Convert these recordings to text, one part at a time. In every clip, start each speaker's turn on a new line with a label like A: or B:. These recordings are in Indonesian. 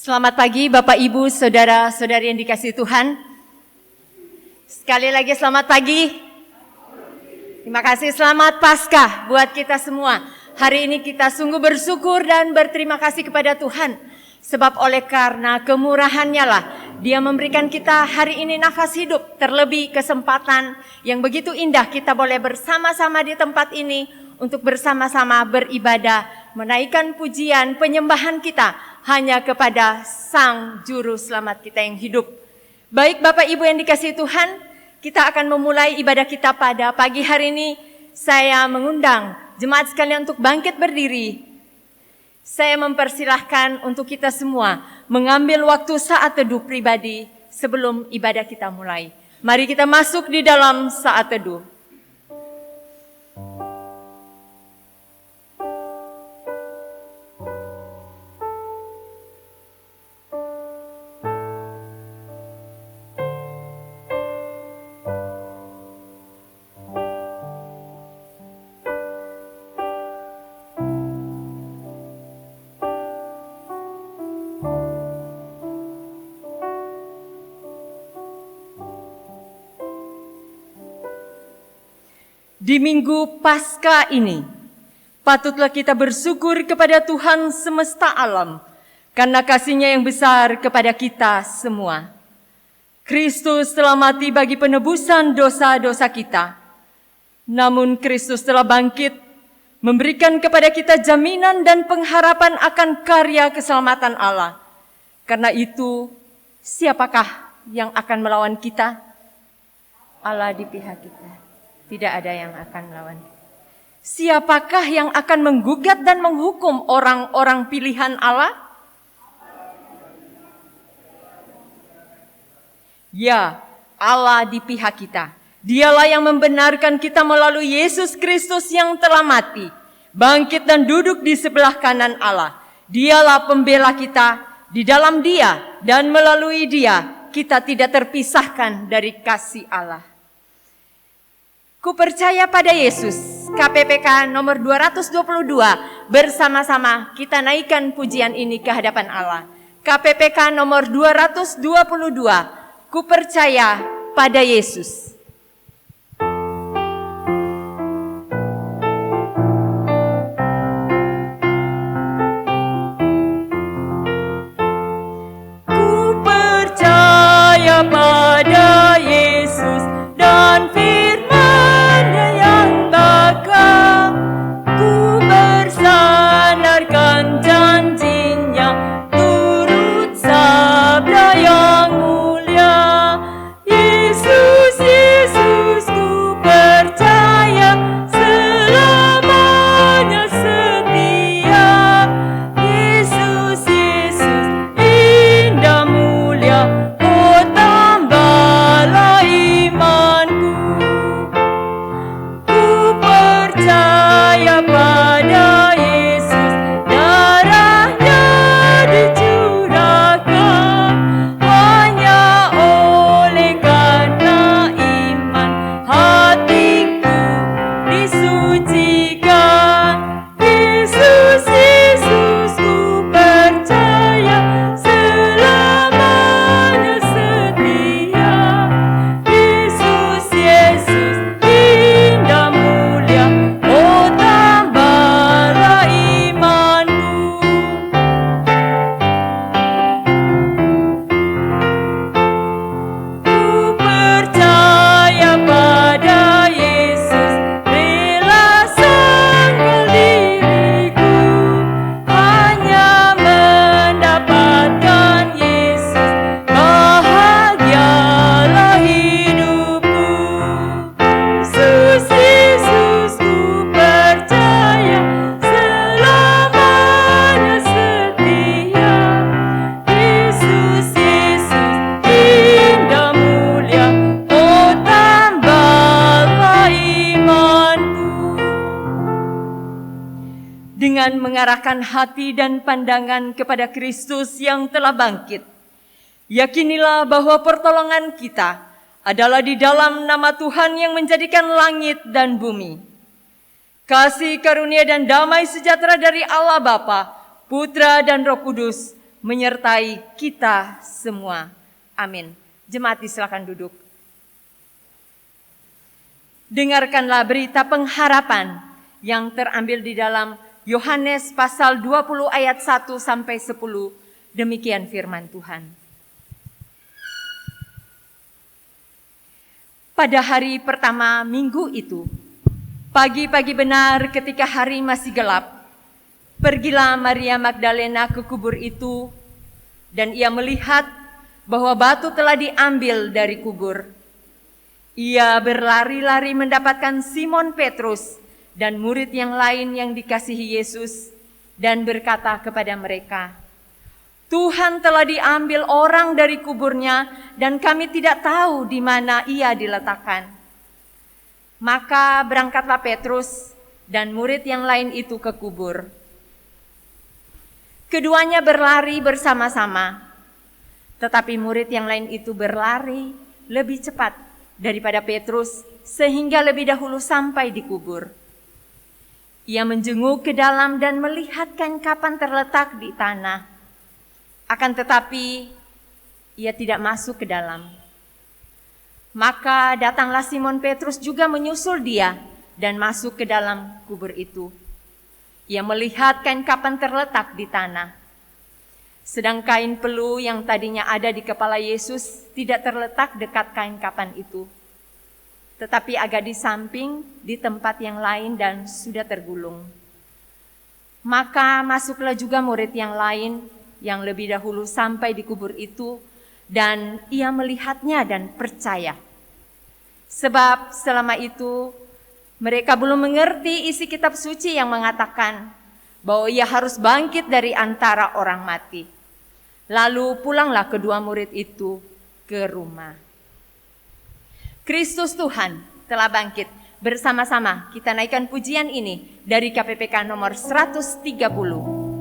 A: Selamat pagi Bapak Ibu, Saudara-saudari yang dikasihi Tuhan. Sekali lagi selamat pagi. Terima kasih, selamat Paskah buat kita semua. Hari ini kita sungguh bersyukur dan berterima kasih kepada Tuhan. Sebab oleh karena kemurahan-Nya lah Dia memberikan kita hari ini nafas hidup. Terlebih kesempatan yang begitu indah kita boleh bersama-sama di tempat ini untuk bersama-sama beribadah, menaikkan pujian, penyembahan kita hanya kepada Sang Juru Selamat kita yang hidup. Baik Bapak Ibu yang dikasihi Tuhan, kita akan memulai ibadah kita pada pagi hari ini. Saya mengundang jemaat sekalian untuk bangkit berdiri. Saya mempersilahkan untuk kita semua mengambil waktu saat teduh pribadi sebelum ibadah kita mulai. Mari kita masuk di dalam saat teduh. Di Minggu Paskah ini, patutlah kita bersyukur kepada Tuhan semesta alam karena kasih-Nya yang besar kepada kita semua. Kristus telah mati bagi penebusan dosa-dosa kita. Namun Kristus telah bangkit, memberikan kepada kita jaminan dan pengharapan akan karya keselamatan Allah. Karena itu, siapakah yang akan melawan kita? Allah di pihak kita. Tidak ada yang akan melawan. Siapakah yang akan menggugat dan menghukum orang-orang pilihan Allah? Ya, Allah di pihak kita. Dialah yang membenarkan kita melalui Yesus Kristus yang telah mati, bangkit dan duduk di sebelah kanan Allah. Dialah pembela kita. Di dalam Dia dan melalui Dia, kita tidak terpisahkan dari kasih Allah. Ku percaya pada Yesus. KPPK nomor 222. Bersama-sama kita naikkan pujian ini ke hadapan Allah. KPPK nomor 222. Ku percaya pada Yesus. Ku percaya pada Yesus dan mengarahkan hati dan pandangan kepada Kristus yang telah bangkit. Yakinilah bahwa pertolongan kita adalah di dalam nama Tuhan yang menjadikan langit dan bumi. Kasih karunia dan damai sejahtera dari Allah Bapa, Putra dan Roh Kudus menyertai kita semua. Amin. Jemaat silakan duduk. Dengarkanlah berita pengharapan yang terambil di dalam Yohanes pasal 20 ayat 1 sampai 10. Demikian firman Tuhan. Pada hari pertama minggu itu, pagi-pagi benar ketika hari masih gelap, pergilah Maria Magdalena ke kubur itu, dan ia melihat bahwa batu telah diambil dari kubur. Ia berlari-lari mendapatkan Simon Petrus dan murid yang lain yang dikasihi Yesus, dan berkata kepada mereka, "Tuhan telah diambil orang dari kuburnya, dan kami tidak tahu di mana ia diletakkan." Maka berangkatlah Petrus dan murid yang lain itu ke kubur. Keduanya berlari bersama-sama, tetapi murid yang lain itu berlari lebih cepat daripada Petrus, sehingga lebih dahulu sampai di kubur. Ia menjenguk ke dalam dan melihat kain kapan terletak di tanah. Akan tetapi ia tidak masuk ke dalam. Maka datanglah Simon Petrus juga menyusul dia dan masuk ke dalam kubur itu. Ia melihat kain kapan terletak di tanah. Sedang kain pelu yang tadinya ada di kepala Yesus tidak terletak dekat kain kapan itu, tetapi agak di samping di tempat yang lain dan sudah tergulung. Maka masuklah juga murid yang lain yang lebih dahulu sampai di kubur itu, dan ia melihatnya dan percaya. Sebab selama itu mereka belum mengerti isi kitab suci yang mengatakan bahwa ia harus bangkit dari antara orang mati. Lalu pulanglah kedua murid itu ke rumah. Kristus Tuhan telah bangkit. Bersama-sama kita naikkan pujian ini dari KPPK nomor 130.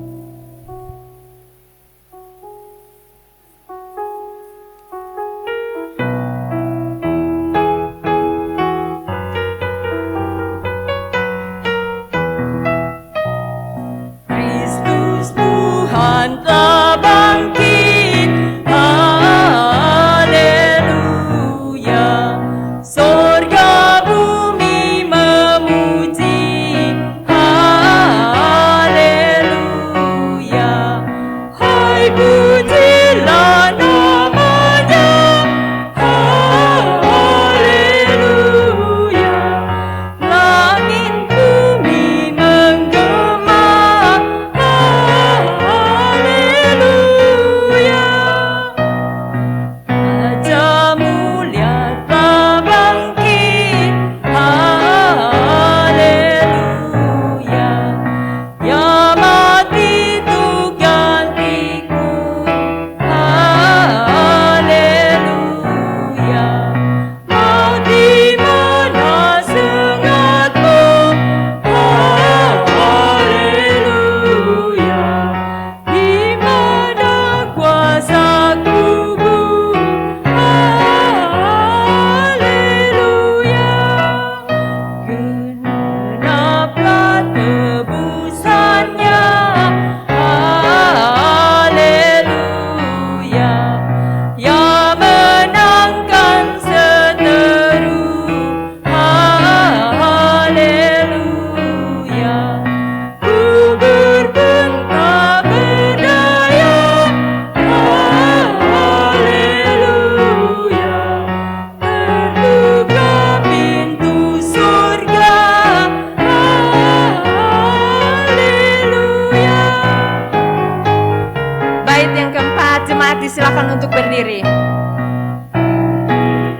A: Silakan untuk berdiri.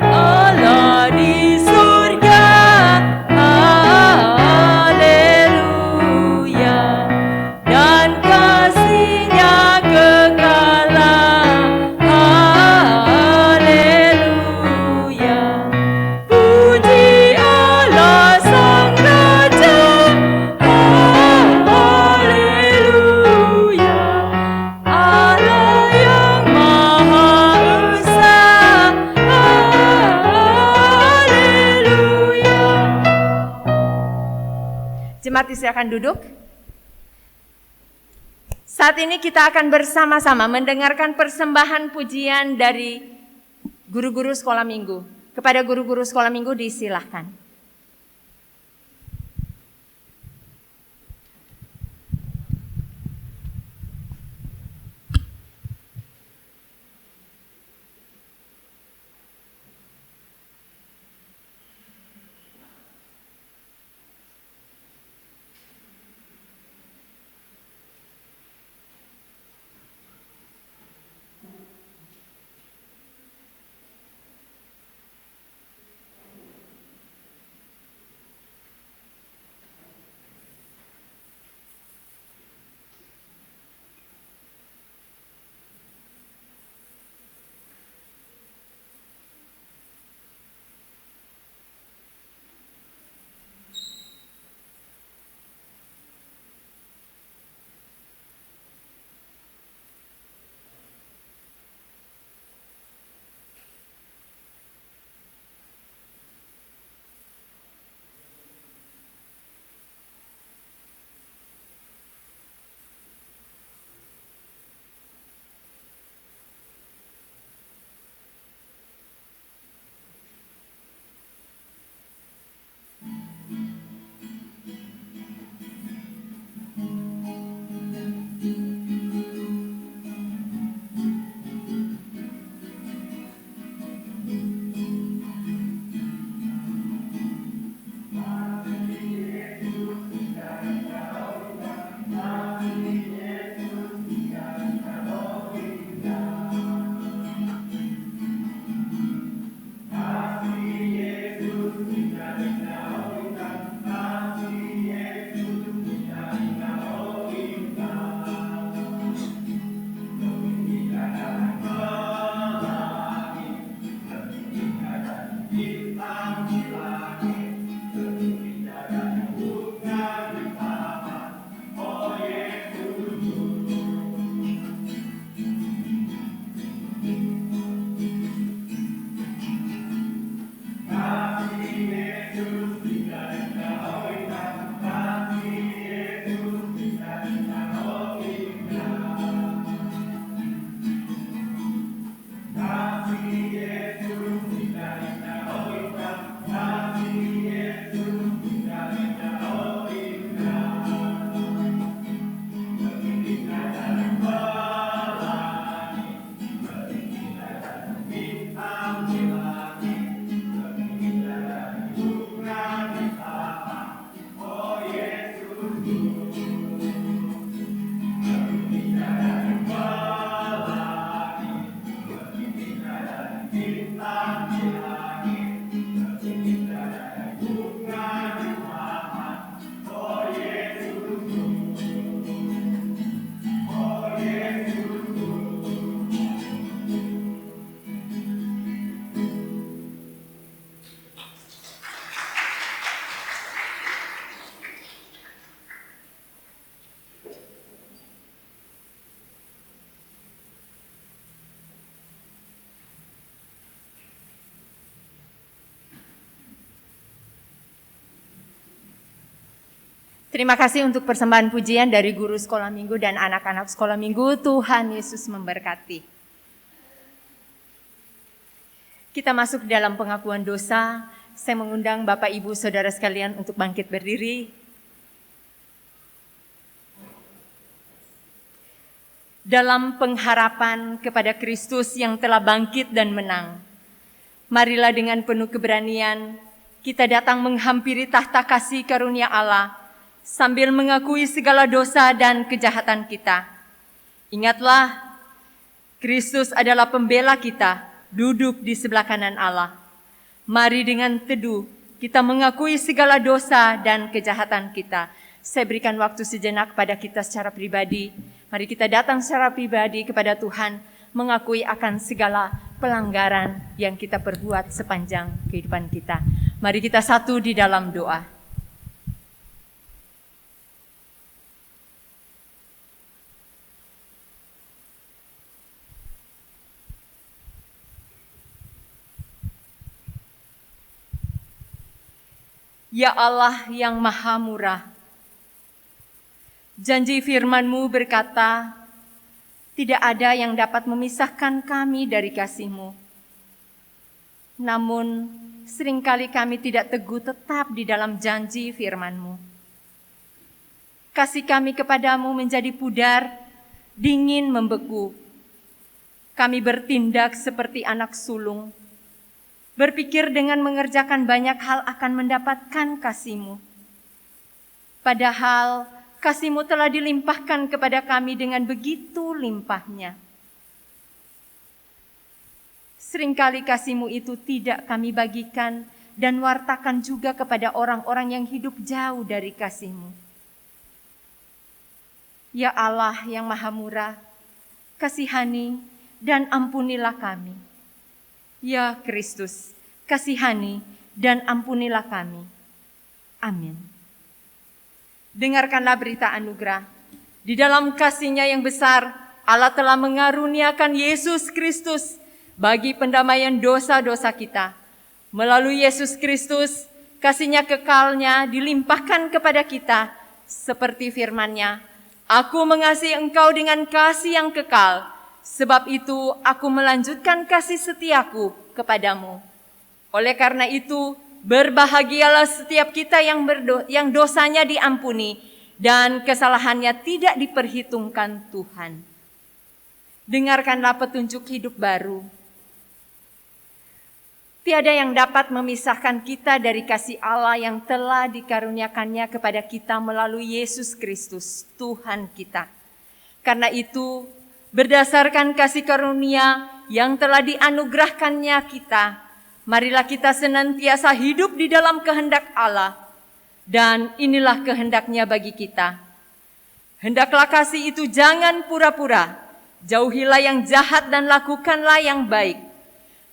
A: Allah di surga, haleluya, dan kasih-Nya kekalan, haleluya. Puji Allah Sang Raja, haleluya. Allah yang Jemaat silakan duduk. Saat ini kita akan bersama-sama mendengarkan persembahan pujian dari guru-guru sekolah minggu. Kepada guru-guru sekolah minggu disilahkan. Terima kasih untuk persembahan pujian dari guru sekolah minggu dan anak-anak sekolah minggu. Tuhan Yesus memberkati. Kita masuk dalam pengakuan dosa. Saya mengundang Bapak Ibu Saudara sekalian untuk bangkit berdiri. Dalam pengharapan kepada Kristus yang telah bangkit dan menang, marilah dengan penuh keberanian kita datang menghampiri tahta kasih karunia Allah, sambil mengakui segala dosa dan kejahatan kita. Ingatlah, Kristus adalah pembela kita, duduk di sebelah kanan Allah. Mari dengan teduh kita mengakui segala dosa dan kejahatan kita. Saya berikan waktu sejenak kepada kita secara pribadi. Mari kita datang secara pribadi kepada Tuhan, mengakui akan segala pelanggaran yang kita perbuat sepanjang kehidupan kita. Mari kita satu di dalam doa. Ya Allah yang maha murah, Janji firman-Mu berkata, tidak ada yang dapat memisahkan kami dari kasih-Mu. Namun, seringkali kami tidak teguh tetap di dalam janji firman-Mu. Kasih kami kepadamu menjadi pudar, dingin membeku. Kami bertindak seperti anak sulung, berpikir dengan mengerjakan banyak hal akan mendapatkan kasih-Mu. Padahal kasih-Mu telah dilimpahkan kepada kami dengan begitu limpahnya. Seringkali kasih-Mu itu tidak kami bagikan dan wartakan juga kepada orang-orang yang hidup jauh dari kasih-Mu. Ya Allah yang Maha Murah, kasihani dan ampunilah kami. Ya Kristus, kasihani dan ampunilah kami. Amin. Dengarkanlah berita anugerah. Di dalam kasih-Nya yang besar, Allah telah mengaruniakan Yesus Kristus bagi pendamaian dosa-dosa kita. Melalui Yesus Kristus, kasih-Nya kekalnya dilimpahkan kepada kita. Seperti firman-Nya, aku mengasihi engkau dengan kasih yang kekal. Sebab itu aku melanjutkan kasih setiaku kepadamu. Oleh karena itu, berbahagialah setiap kita yang dosanya diampuni dan kesalahannya tidak diperhitungkan Tuhan. Dengarkanlah petunjuk hidup baru. Tiada yang dapat memisahkan kita dari kasih Allah yang telah dikaruniakannya kepada kita melalui Yesus Kristus, Tuhan kita. Karena itu, berdasarkan kasih karunia yang telah dianugerahkannya kita, marilah kita senantiasa hidup di dalam kehendak Allah. Dan inilah kehendaknya bagi kita. Hendaklah kasih itu jangan pura-pura. Jauhilah yang jahat dan lakukanlah yang baik.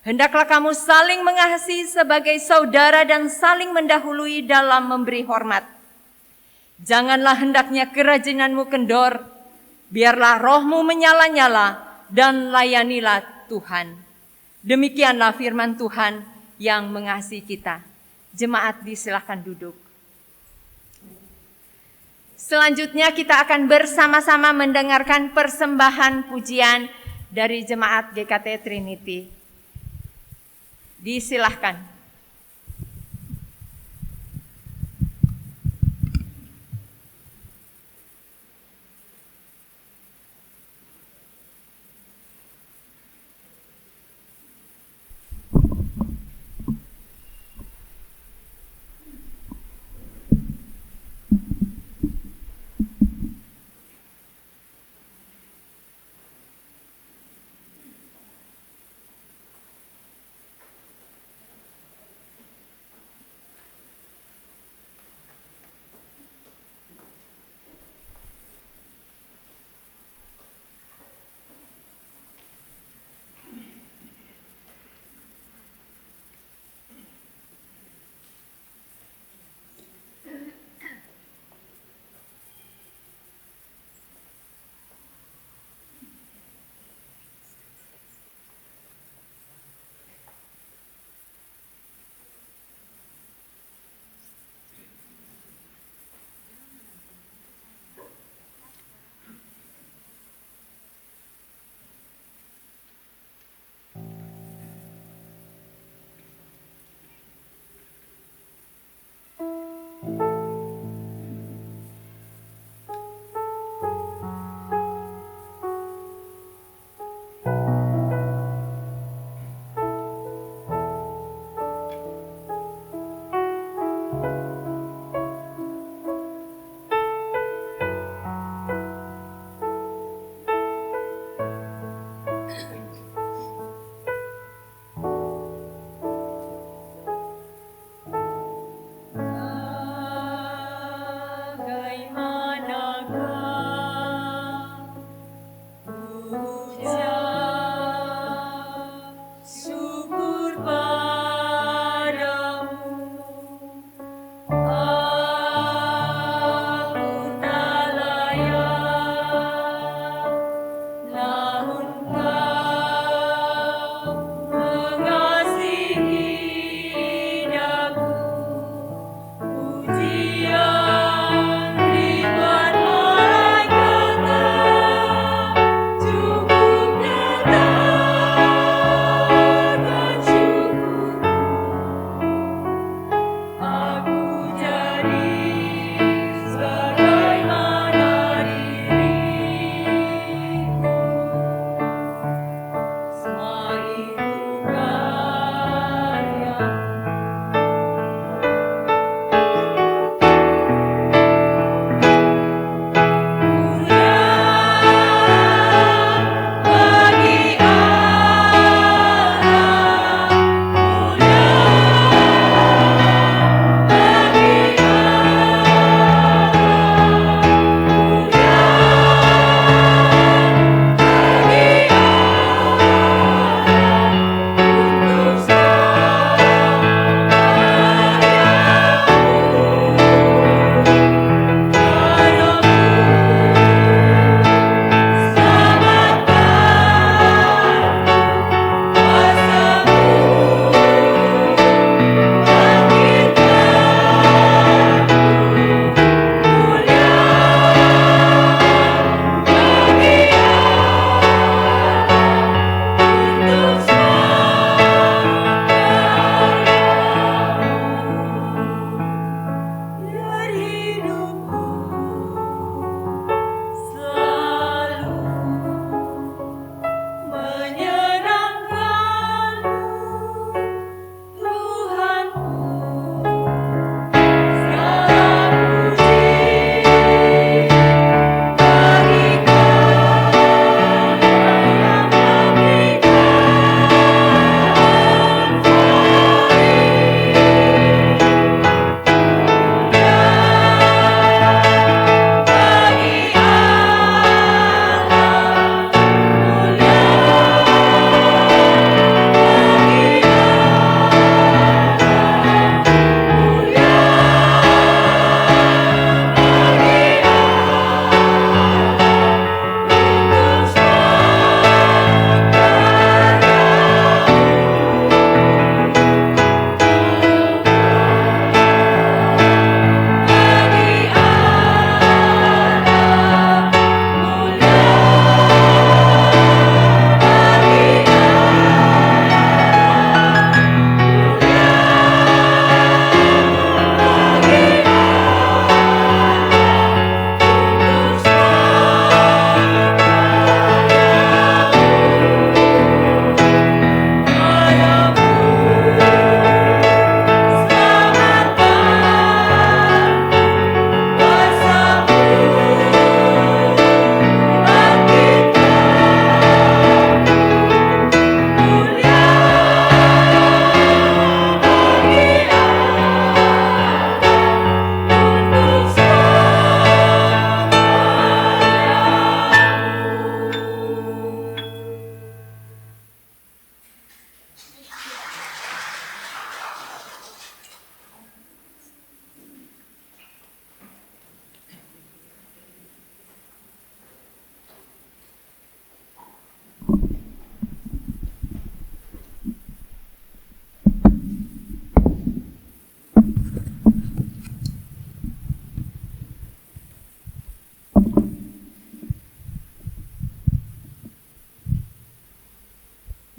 A: Hendaklah kamu saling mengasihi sebagai saudara dan saling mendahului dalam memberi hormat. Janganlah hendaknya kerajinanmu kendor. Biarlah rohmu menyala-nyala dan layanilah Tuhan. Demikianlah firman Tuhan yang mengasihi kita. Jemaat disilahkan duduk. Selanjutnya kita akan bersama-sama mendengarkan persembahan pujian dari Jemaat GKT Trinity. Disilahkan.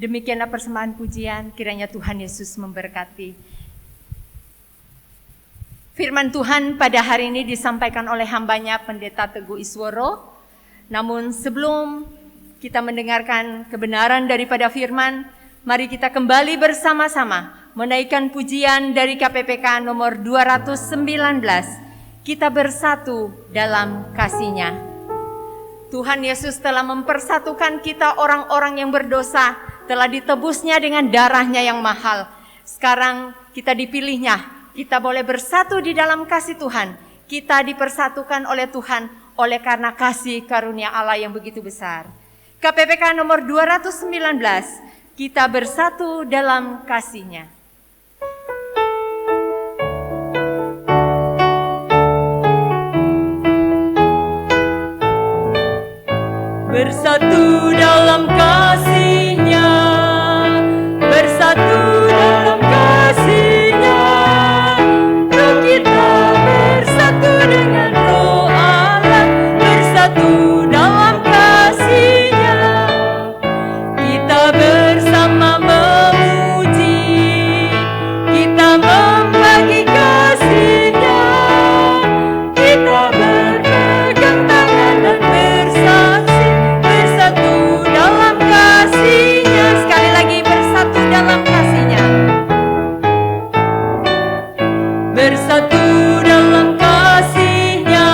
A: Demikianlah persembahan pujian, kiranya Tuhan Yesus memberkati. Firman Tuhan pada hari ini disampaikan oleh hambanya Pendeta Teguh Isworo. Namun sebelum kita mendengarkan kebenaran daripada firman, mari kita kembali bersama-sama menaikkan pujian dari KPPK nomor 219. Kita bersatu dalam kasih-Nya. Tuhan Yesus telah mempersatukan kita orang-orang yang berdosa, telah ditebusnya dengan darah-Nya yang mahal. Sekarang kita dipilihnya, kita boleh bersatu di dalam kasih Tuhan. Kita dipersatukan oleh Tuhan oleh karena kasih karunia Allah yang begitu besar. KPPK nomor 219, kita bersatu dalam kasih-Nya. Bersatu dalam kasih-Nya, bersatu dalam kasih-Nya, roh kita bersatu dengan roh Allah, bersatu dalam kasih-Nya, kita bersama memuji, kita membagi kasih-Nya, kita berpegang tangan dan bersaksi. Bersatu dalam kasih-Nya, sekali lagi bersatu dalam kasih-Nya. Bersatu dalam kasih-Nya,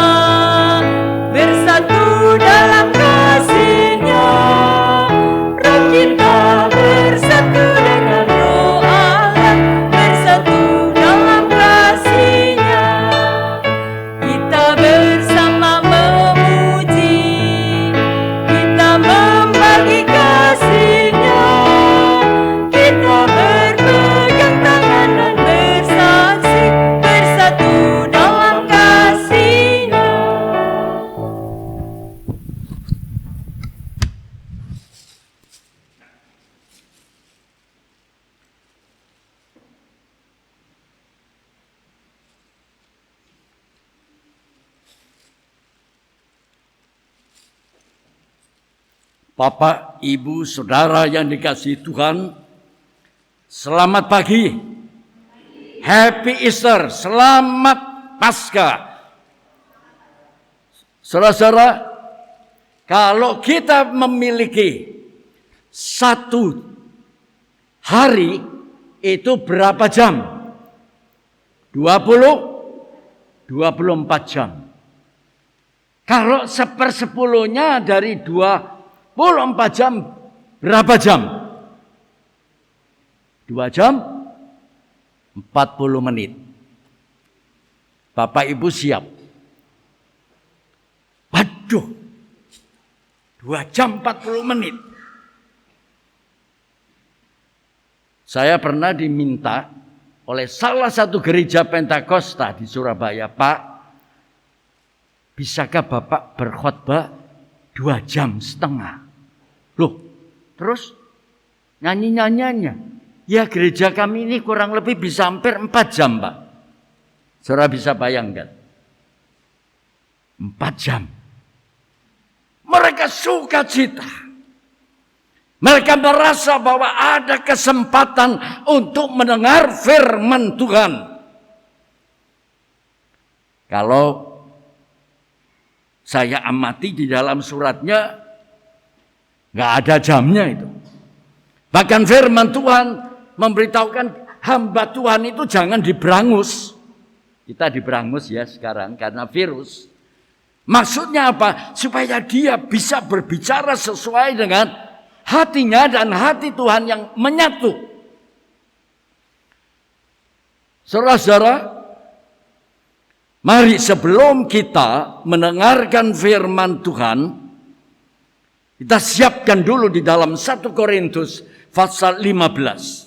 A: bersatu dalam kasih-Nya, roh kita bersatu dengan roh Allah, bersatu dalam kasih-Nya, kita bersama memuji, membagi kasih-Nya, kita berpegang tangan dan bersaksi, bersatu dalam kasih-Nya.
B: Bapak, Ibu, Saudara yang dikasihi Tuhan, selamat pagi. Happy Easter, selamat Paskah. Saudara-saudara, kalau kita memiliki satu hari itu berapa jam? 24 jam. Kalau 1/10-nya dari 24 jam, berapa jam? 2 jam 40 menit. Bapak Ibu siap? Waduh, 2 jam 40 menit. Saya pernah diminta oleh salah satu gereja Pentakosta di Surabaya, Pak, bisakah Bapak berkhotbah 2,5 jam? Loh, terus nyanyi-nyanyiannya? Ya, gereja kami ini kurang lebih bisa hampir 4 jam, Pak. Saudara bisa bayangkan. 4 jam. Mereka sukacita. Mereka merasa bahwa ada kesempatan untuk mendengar firman Tuhan. Kalau saya amati di dalam suratnya, nggak ada jamnya itu. Bahkan firman Tuhan memberitahukan hamba Tuhan itu jangan diberangus. Kita diberangus ya sekarang karena virus. Maksudnya apa? Supaya dia bisa berbicara sesuai dengan hatinya dan hati Tuhan yang menyatu. Saudara-saudara, mari sebelum kita mendengarkan firman Tuhan, kita siapkan dulu di dalam 1 Korintus pasal 15.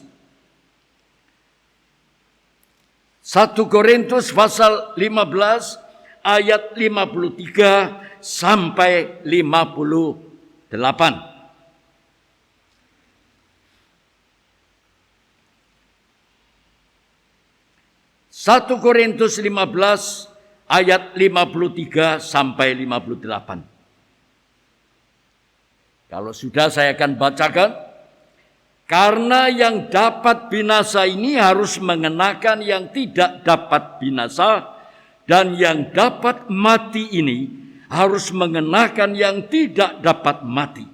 B: 1 Korintus pasal 15 ayat 53 sampai 58. 1 Korintus 15 ayat 53 sampai 58. Kalau sudah saya akan bacakan. Karena yang dapat binasa ini harus mengenakan yang tidak dapat binasa, dan yang dapat mati ini harus mengenakan yang tidak dapat mati.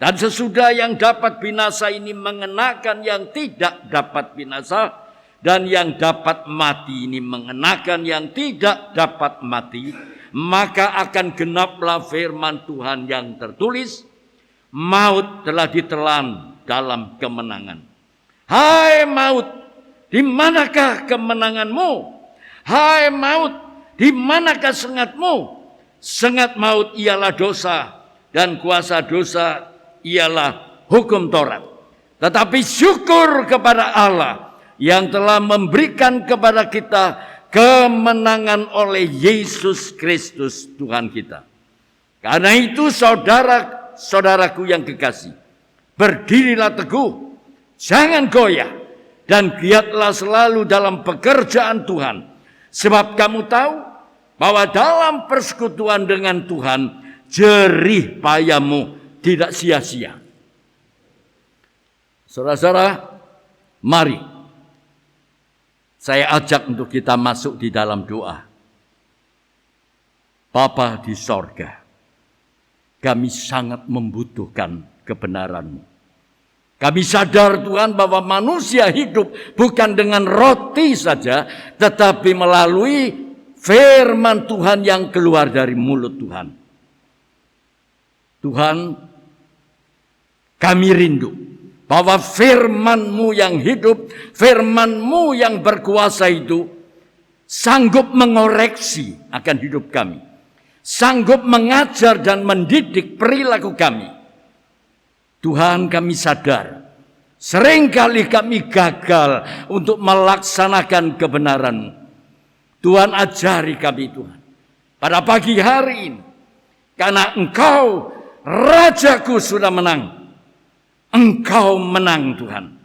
B: Dan sesudah yang dapat binasa ini mengenakan yang tidak dapat binasa, dan yang dapat mati ini mengenakan yang tidak dapat mati, maka akan genaplah firman Tuhan yang tertulis, maut telah ditelan dalam kemenangan. Hai maut, di manakah kemenanganmu? Hai maut, di manakah sengatmu? Sengat maut ialah dosa, dan kuasa dosa ialah hukum Taurat. Tetapi syukur kepada Allah yang telah memberikan kepada kita kemenangan oleh Yesus Kristus Tuhan kita. Karena itu saudara-saudaraku yang kekasih, berdirilah teguh, jangan goyah, dan giatlah selalu dalam pekerjaan Tuhan. Sebab kamu tahu bahwa dalam persekutuan dengan Tuhan, jerih payahmu tidak sia-sia. Saudara-saudara, mari saya ajak untuk kita masuk di dalam doa. Bapa di sorga, kami sangat membutuhkan kebenaran-Mu. Kami sadar Tuhan bahwa manusia hidup bukan dengan roti saja, tetapi melalui firman Tuhan yang keluar dari mulut Tuhan. Tuhan, kami rindu bahwa firman-Mu yang hidup, firman-Mu yang berkuasa itu sanggup mengoreksi akan hidup kami. Sanggup mengajar dan mendidik perilaku kami. Tuhan, kami sadar seringkali kami gagal untuk melaksanakan kebenaran-Mu. Tuhan, ajari kami Tuhan pada pagi hari ini. Karena Engkau, Rajaku, sudah menang. Engkau menang Tuhan.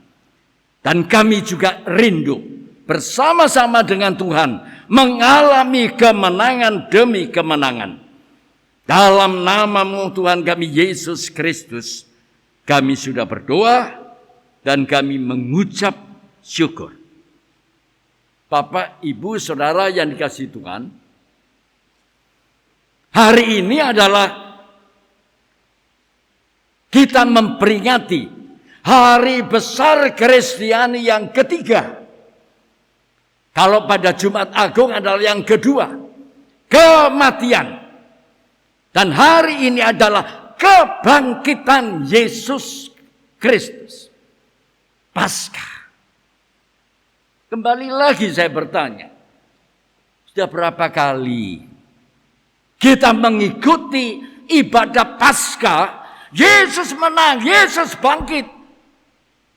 B: Dan kami juga rindu bersama-sama dengan Tuhan mengalami kemenangan demi kemenangan. Dalam nama-Mu Tuhan kami Yesus Kristus, kami sudah berdoa dan kami mengucap syukur. Bapak, Ibu, Saudara yang dikasihi Tuhan, hari ini adalah kita memperingati hari besar Kristiani yang ketiga. Kalau pada Jumat Agung adalah yang kedua, kematian. Dan hari ini adalah kebangkitan Yesus Kristus, Paskah. Kembali lagi saya bertanya, sudah berapa kali kita mengikuti ibadah Paskah? Yesus menang, Yesus bangkit.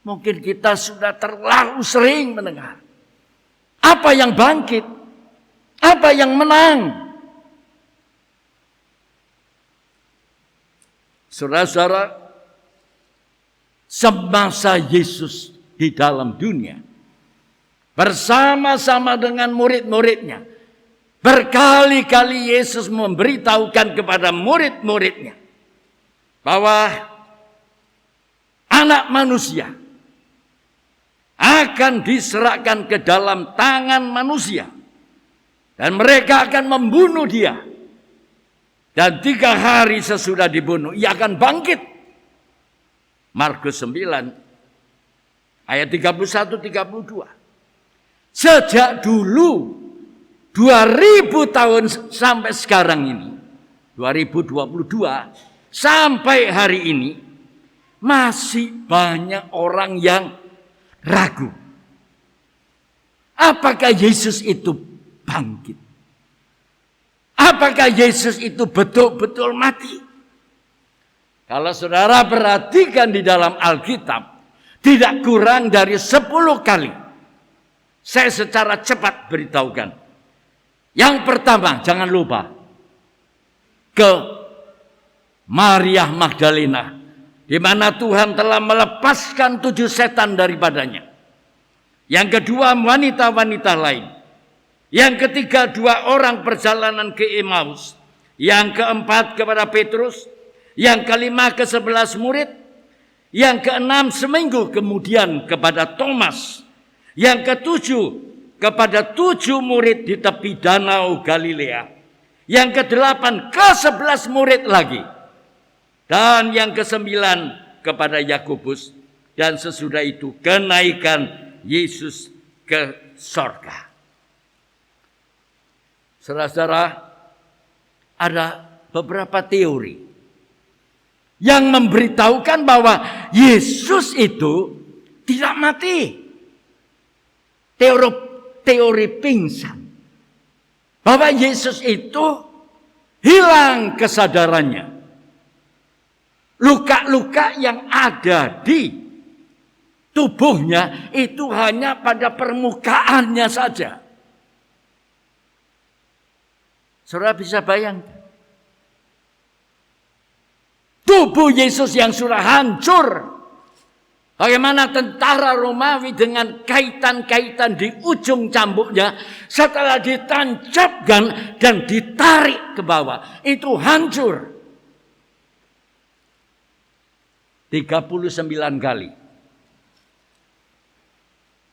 B: Mungkin kita sudah terlalu sering mendengar. Apa yang bangkit? Apa yang menang? Saudara-saudara, semasa Yesus di dalam dunia, bersama-sama dengan murid-muridnya, berkali-kali Yesus memberitahukan kepada murid-muridnya bahwa anak manusia akan diserahkan ke dalam tangan manusia. Dan mereka akan membunuh dia. Dan 3 hari sesudah dibunuh, ia akan bangkit. Markus 9, ayat 31-32. Sejak dulu, 2000 tahun sampai sekarang ini, 2022, sampai hari ini, masih banyak orang yang ragu. Apakah Yesus itu bangkit? Apakah Yesus itu betul-betul mati? Kalau saudara perhatikan di dalam Alkitab, tidak kurang dari 10 kali. Saya secara cepat beritahukan. Yang pertama, jangan lupa, ke Maria Magdalena, di mana Tuhan telah melepaskan 7 setan daripadanya. Yang kedua, wanita-wanita lain. Yang ketiga, 2 orang perjalanan ke Emmaus. Yang keempat, kepada Petrus. Yang kelima, ke 11 murid. Yang keenam, seminggu kemudian kepada Thomas. Yang ketujuh, kepada 7 murid di tepi danau Galilea. Yang kedelapan, ke-11 murid lagi. Dan yang ke-9 kepada Yakobus. Dan sesudah itu kenaikan Yesus ke sorga. Saudara-saudara, ada beberapa teori yang memberitahukan bahwa Yesus itu tidak mati. Teori pingsan. Bahwa Yesus itu hilang kesadarannya. Luka-luka yang ada di tubuhnya itu hanya pada permukaannya saja. Saudara bisa bayangkan. Tubuh Yesus yang sudah hancur. Bagaimana tentara Romawi dengan kaitan-kaitan di ujung cambuknya. Setelah ditancapkan dan ditarik ke bawah. Itu hancur. 39 kali.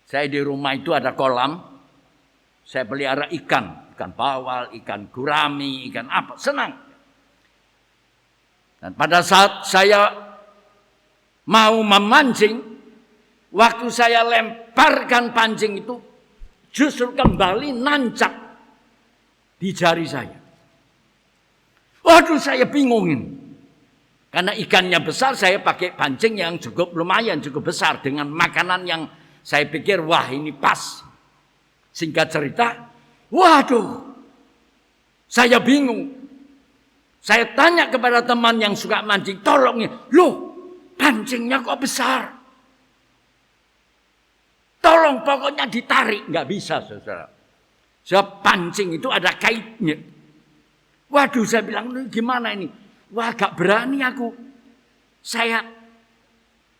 B: Saya di rumah itu ada kolam. Saya pelihara ikan. Ikan bawal, ikan gurami, ikan apa. Senang. Dan pada saat saya mau memancing, waktu saya lemparkan pancing itu, justru kembali nancap di jari saya. Waduh, saya bingungin. Karena ikannya besar, saya pakai pancing yang cukup lumayan, cukup besar. Dengan makanan yang saya pikir, wah ini pas. Singkat cerita, waduh, saya bingung. Saya tanya kepada teman yang suka mancing, tolong ya, loh pancingnya kok besar? Tolong pokoknya ditarik. Nggak bisa, saudara. Sebab pancing itu ada kaitnya. Waduh, saya bilang, gimana ini? Wah, gak berani aku. Saya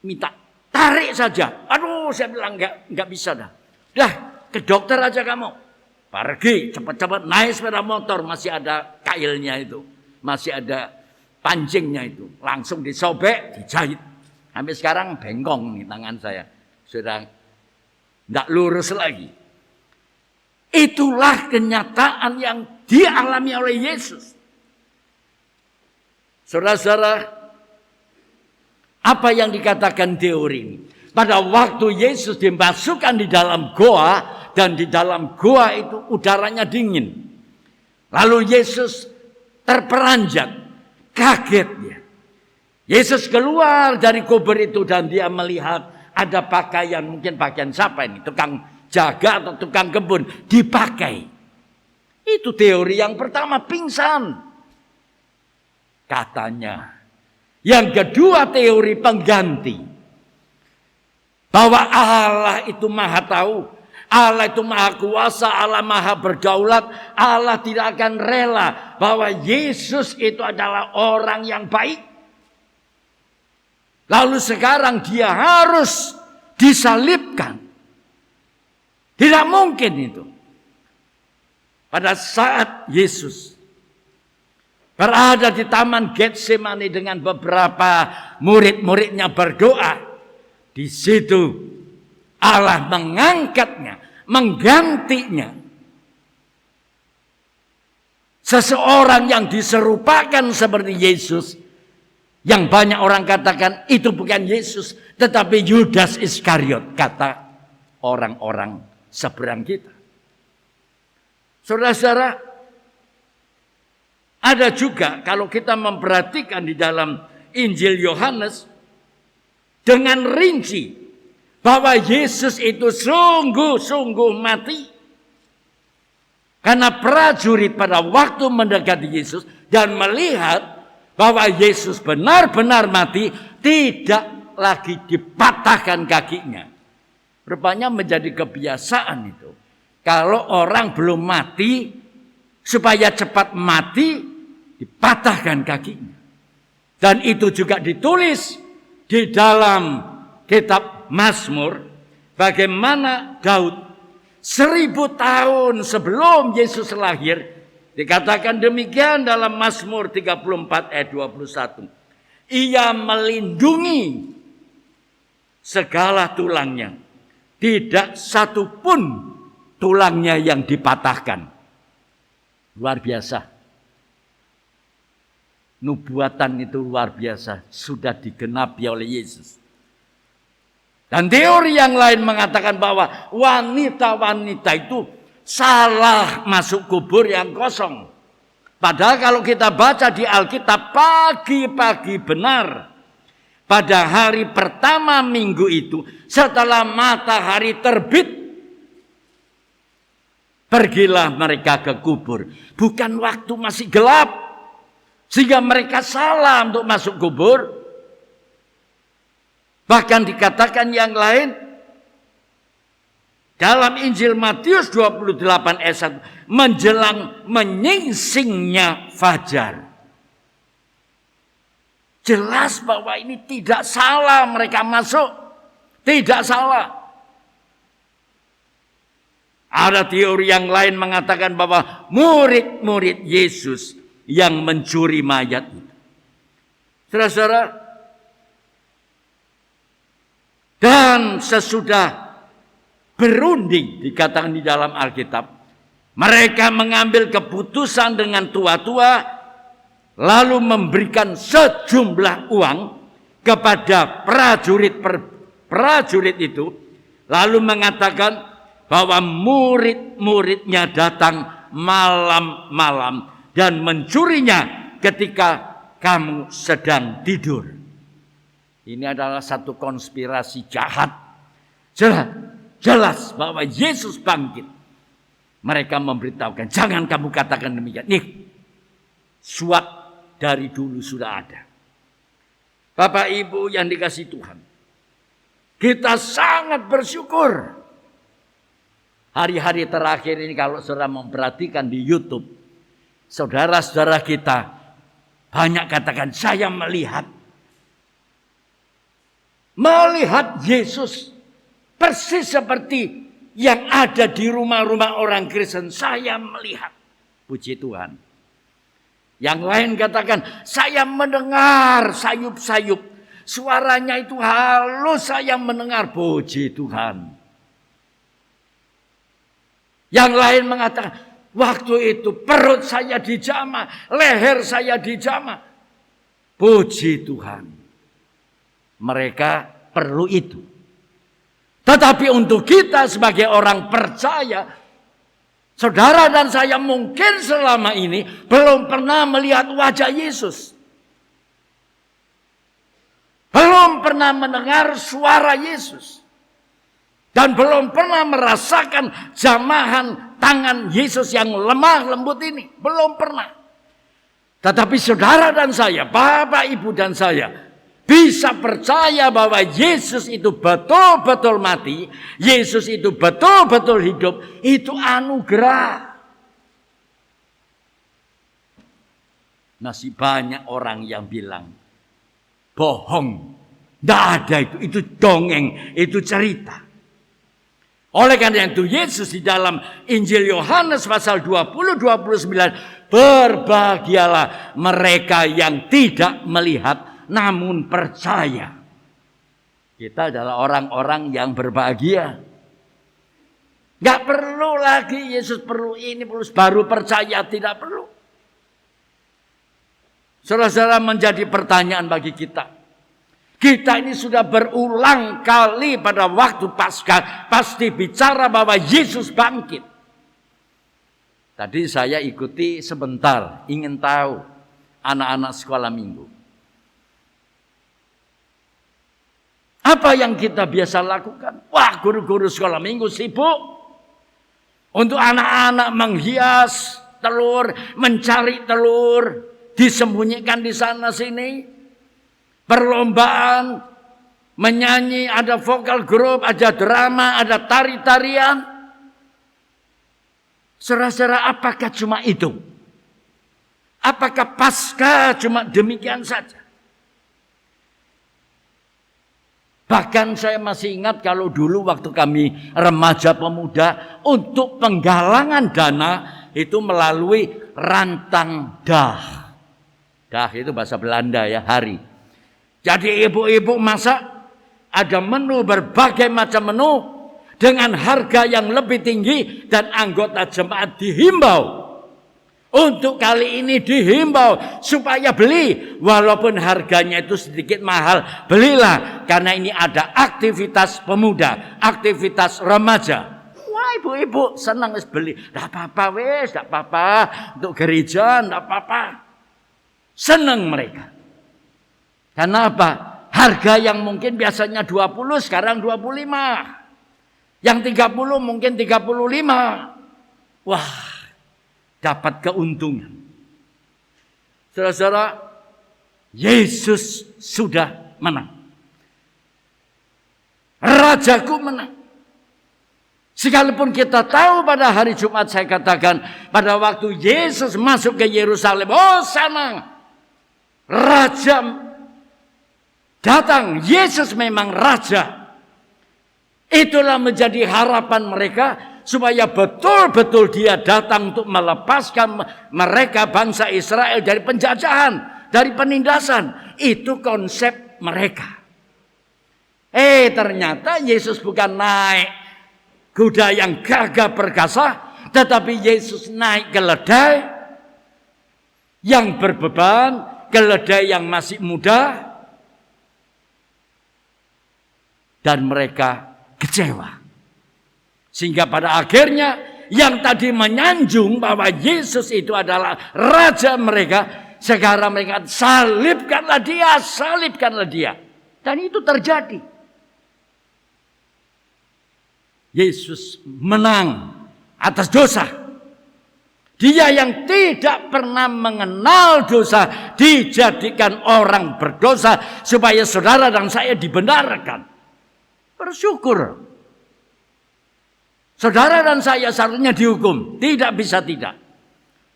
B: minta tarik saja. Aduh, saya bilang nggak bisa dah. Dah, ke dokter aja kamu. Pergi cepat-cepat naik sepeda motor, masih ada kailnya itu, masih ada pancingnya itu. Langsung disobek, dijahit. Sampai sekarang bengkong nih tangan saya. Sudah nggak lurus lagi. Itulah kenyataan yang dialami oleh Yesus. Saudara-saudara, apa yang dikatakan teori ini? Pada waktu Yesus dimasukkan di dalam goa, dan di dalam goa itu udaranya dingin. Lalu Yesus terperanjat, kaget dia. Yesus keluar dari kubur itu dan dia melihat ada pakaian, mungkin pakaian siapa ini? Tukang jaga atau tukang kebun, dipakai. Itu teori yang pertama, pingsan. Katanya. Yang kedua, teori pengganti. Bahwa Allah itu maha tahu. Allah itu maha kuasa. Allah maha berdaulat. Allah tidak akan rela bahwa Yesus itu adalah orang yang baik. Lalu sekarang dia harus disalibkan. Tidak mungkin itu. Pada saat Yesus berada di Taman Getsemani dengan beberapa murid-muridnya berdoa. Di situ Allah mengangkatnya, menggantinya. Seseorang yang diserupakan seperti Yesus. Yang banyak orang katakan itu bukan Yesus, tetapi Yudas Iskariot, kata orang-orang seberang kita. Saudara-saudara, ada juga kalau kita memperhatikan di dalam Injil Yohanes dengan rinci bahwa Yesus itu sungguh-sungguh mati. Karena prajurit pada waktu mendekati Yesus dan melihat bahwa Yesus benar-benar mati, tidak lagi dipatahkan kakinya. Rupanya menjadi kebiasaan itu. Kalau orang belum mati, supaya cepat mati, dipatahkan kakinya. Dan itu juga ditulis di dalam kitab Mazmur. Bagaimana Daud 1000 tahun sebelum Yesus lahir. Dikatakan demikian dalam Mazmur 34 ayat 21. Ia melindungi segala tulangnya. Tidak satu pun tulangnya yang dipatahkan. Luar biasa. Nubuatan itu luar biasa. Sudah digenapi oleh Yesus. Dan teori yang lain mengatakan bahwa wanita-wanita itu salah masuk kubur yang kosong. Padahal kalau kita baca di Alkitab pagi-pagi benar. Pada hari pertama minggu itu setelah matahari terbit. Pergilah mereka ke kubur. Bukan waktu masih gelap. Sehingga mereka salah untuk masuk kubur. Bahkan dikatakan yang lain. Dalam Injil Matius 28 ayat 1. Menjelang menyingsingnya fajar. Jelas bahwa ini tidak salah mereka masuk. Tidak salah. Ada teori yang lain mengatakan bahwa murid-murid Yesus yang mencuri mayat itu. Saudara-saudara. Dan sesudah berunding dikatakan di dalam Alkitab. Mereka mengambil keputusan dengan tua-tua. Lalu memberikan sejumlah uang kepada prajurit itu. Lalu mengatakan bahwa murid-muridnya datang malam-malam dan mencurinya ketika kamu sedang tidur. Ini adalah satu konspirasi jahat. Jelas bahwa Yesus bangkit. Mereka memberitahukan, jangan kamu katakan demikian. Nih, suap dari dulu sudah ada. Bapak Ibu yang dikasihi Tuhan. Kita sangat bersyukur. Hari-hari terakhir ini kalau saudara memperhatikan di YouTube. Saudara-saudara kita banyak katakan saya melihat. Melihat Yesus persis seperti yang ada di rumah-rumah orang Kristen. Saya melihat. Puji Tuhan. Yang lain katakan, saya mendengar sayup-sayup. Suaranya itu halus, saya mendengar. Puji Tuhan. Yang lain mengatakan, waktu itu perut saya dijamah, leher saya dijamah. Puji Tuhan. Mereka perlu itu. Tetapi untuk kita sebagai orang percaya, saudara dan saya mungkin selama ini belum pernah melihat wajah Yesus. Belum pernah mendengar suara Yesus. Dan belum pernah merasakan jamahan tangan Yesus yang lemah lembut ini. Belum pernah. Tetapi saudara dan saya, Bapak, Ibu dan saya bisa percaya bahwa Yesus itu betul-betul mati. Yesus itu betul-betul hidup. Itu anugerah. Masih banyak orang yang bilang bohong. Tidak ada itu. Itu dongeng. Itu cerita. Oleh karena itu Yesus di dalam Injil Yohanes pasal 20-29. Berbahagialah mereka yang tidak melihat namun percaya. Kita adalah orang-orang yang berbahagia. Gak perlu lagi Yesus perlu ini, perlu baru percaya, tidak perlu. Saudara-saudara, menjadi pertanyaan bagi kita. Kita ini sudah berulang kali pada waktu Paskah pasti bicara bahwa Yesus bangkit. Tadi saya ikuti sebentar, ingin tahu anak-anak sekolah minggu. Apa yang kita biasa lakukan? Wah, guru-guru sekolah minggu sibuk. Untuk anak-anak menghias telur, mencari telur, disembunyikan di sana sini. Perlombaan, menyanyi, ada vokal grup, ada drama, ada tari-tarian. Saudara-saudara, apakah cuma itu? Apakah Paskah cuma demikian saja? Bahkan saya masih ingat kalau dulu waktu kami remaja pemuda untuk penggalangan dana itu melalui rantang dah. Dah itu bahasa Belanda ya, hari. Jadi ibu-ibu masak, Ada menu, berbagai macam menu dengan harga yang lebih tinggi, dan anggota jemaat dihimbau untuk kali ini dihimbau supaya beli walaupun harganya itu sedikit mahal. Belilah karena ini ada aktivitas pemuda, aktivitas remaja. Wah, ibu-ibu senang beli. Enggak apa-apa wes, enggak apa-apa. Untuk gereja enggak apa-apa. Senang mereka. Karena apa? Harga yang mungkin biasanya 20 sekarang 25. Yang 30 mungkin 35. Wah, dapat keuntungan. Saudara-saudara, Yesus sudah menang. Rajaku menang. Sekalipun kita tahu pada hari Jumat saya katakan, pada waktu Yesus masuk ke Yerusalem, oh senang. Raja datang, Yesus memang raja. Itulah menjadi harapan mereka supaya betul-betul dia datang untuk melepaskan mereka bangsa Israel dari penjajahan, dari penindasan. Itu konsep mereka. Ternyata Yesus bukan naik kuda yang gagah perkasa, tetapi Yesus naik keledai yang berbeban, keledai yang masih muda, dan mereka kecewa. Sehingga pada akhirnya yang tadi menyanjung bahwa Yesus itu adalah raja mereka, sekarang mereka salibkanlah dia, salibkanlah dia. Dan itu terjadi. Yesus menang atas dosa. Dia yang tidak pernah mengenal dosa dijadikan orang berdosa supaya saudara dan saya dibenarkan. Bersyukur. Saudara dan saya seharusnya dihukum. Tidak bisa tidak.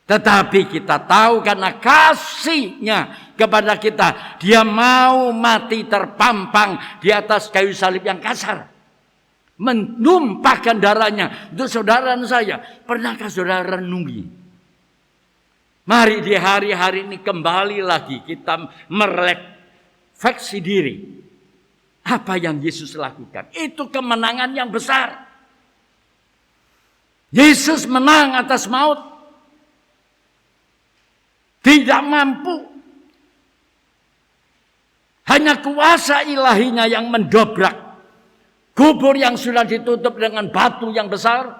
B: Tetapi kita tahu karena kasihnya kepada kita, dia mau mati terpampang di atas kayu salib yang kasar. Menumpahkan darahnya untuk saudara dan saya. Pernahkah saudara renungi? Mari di hari-hari ini kembali lagi kita merefleksi diri. Apa yang Yesus lakukan? Itu kemenangan yang besar. Yesus menang atas maut. Tidak mampu. Hanya kuasa ilahinya yang mendobrak kubur yang sudah ditutup dengan batu yang besar,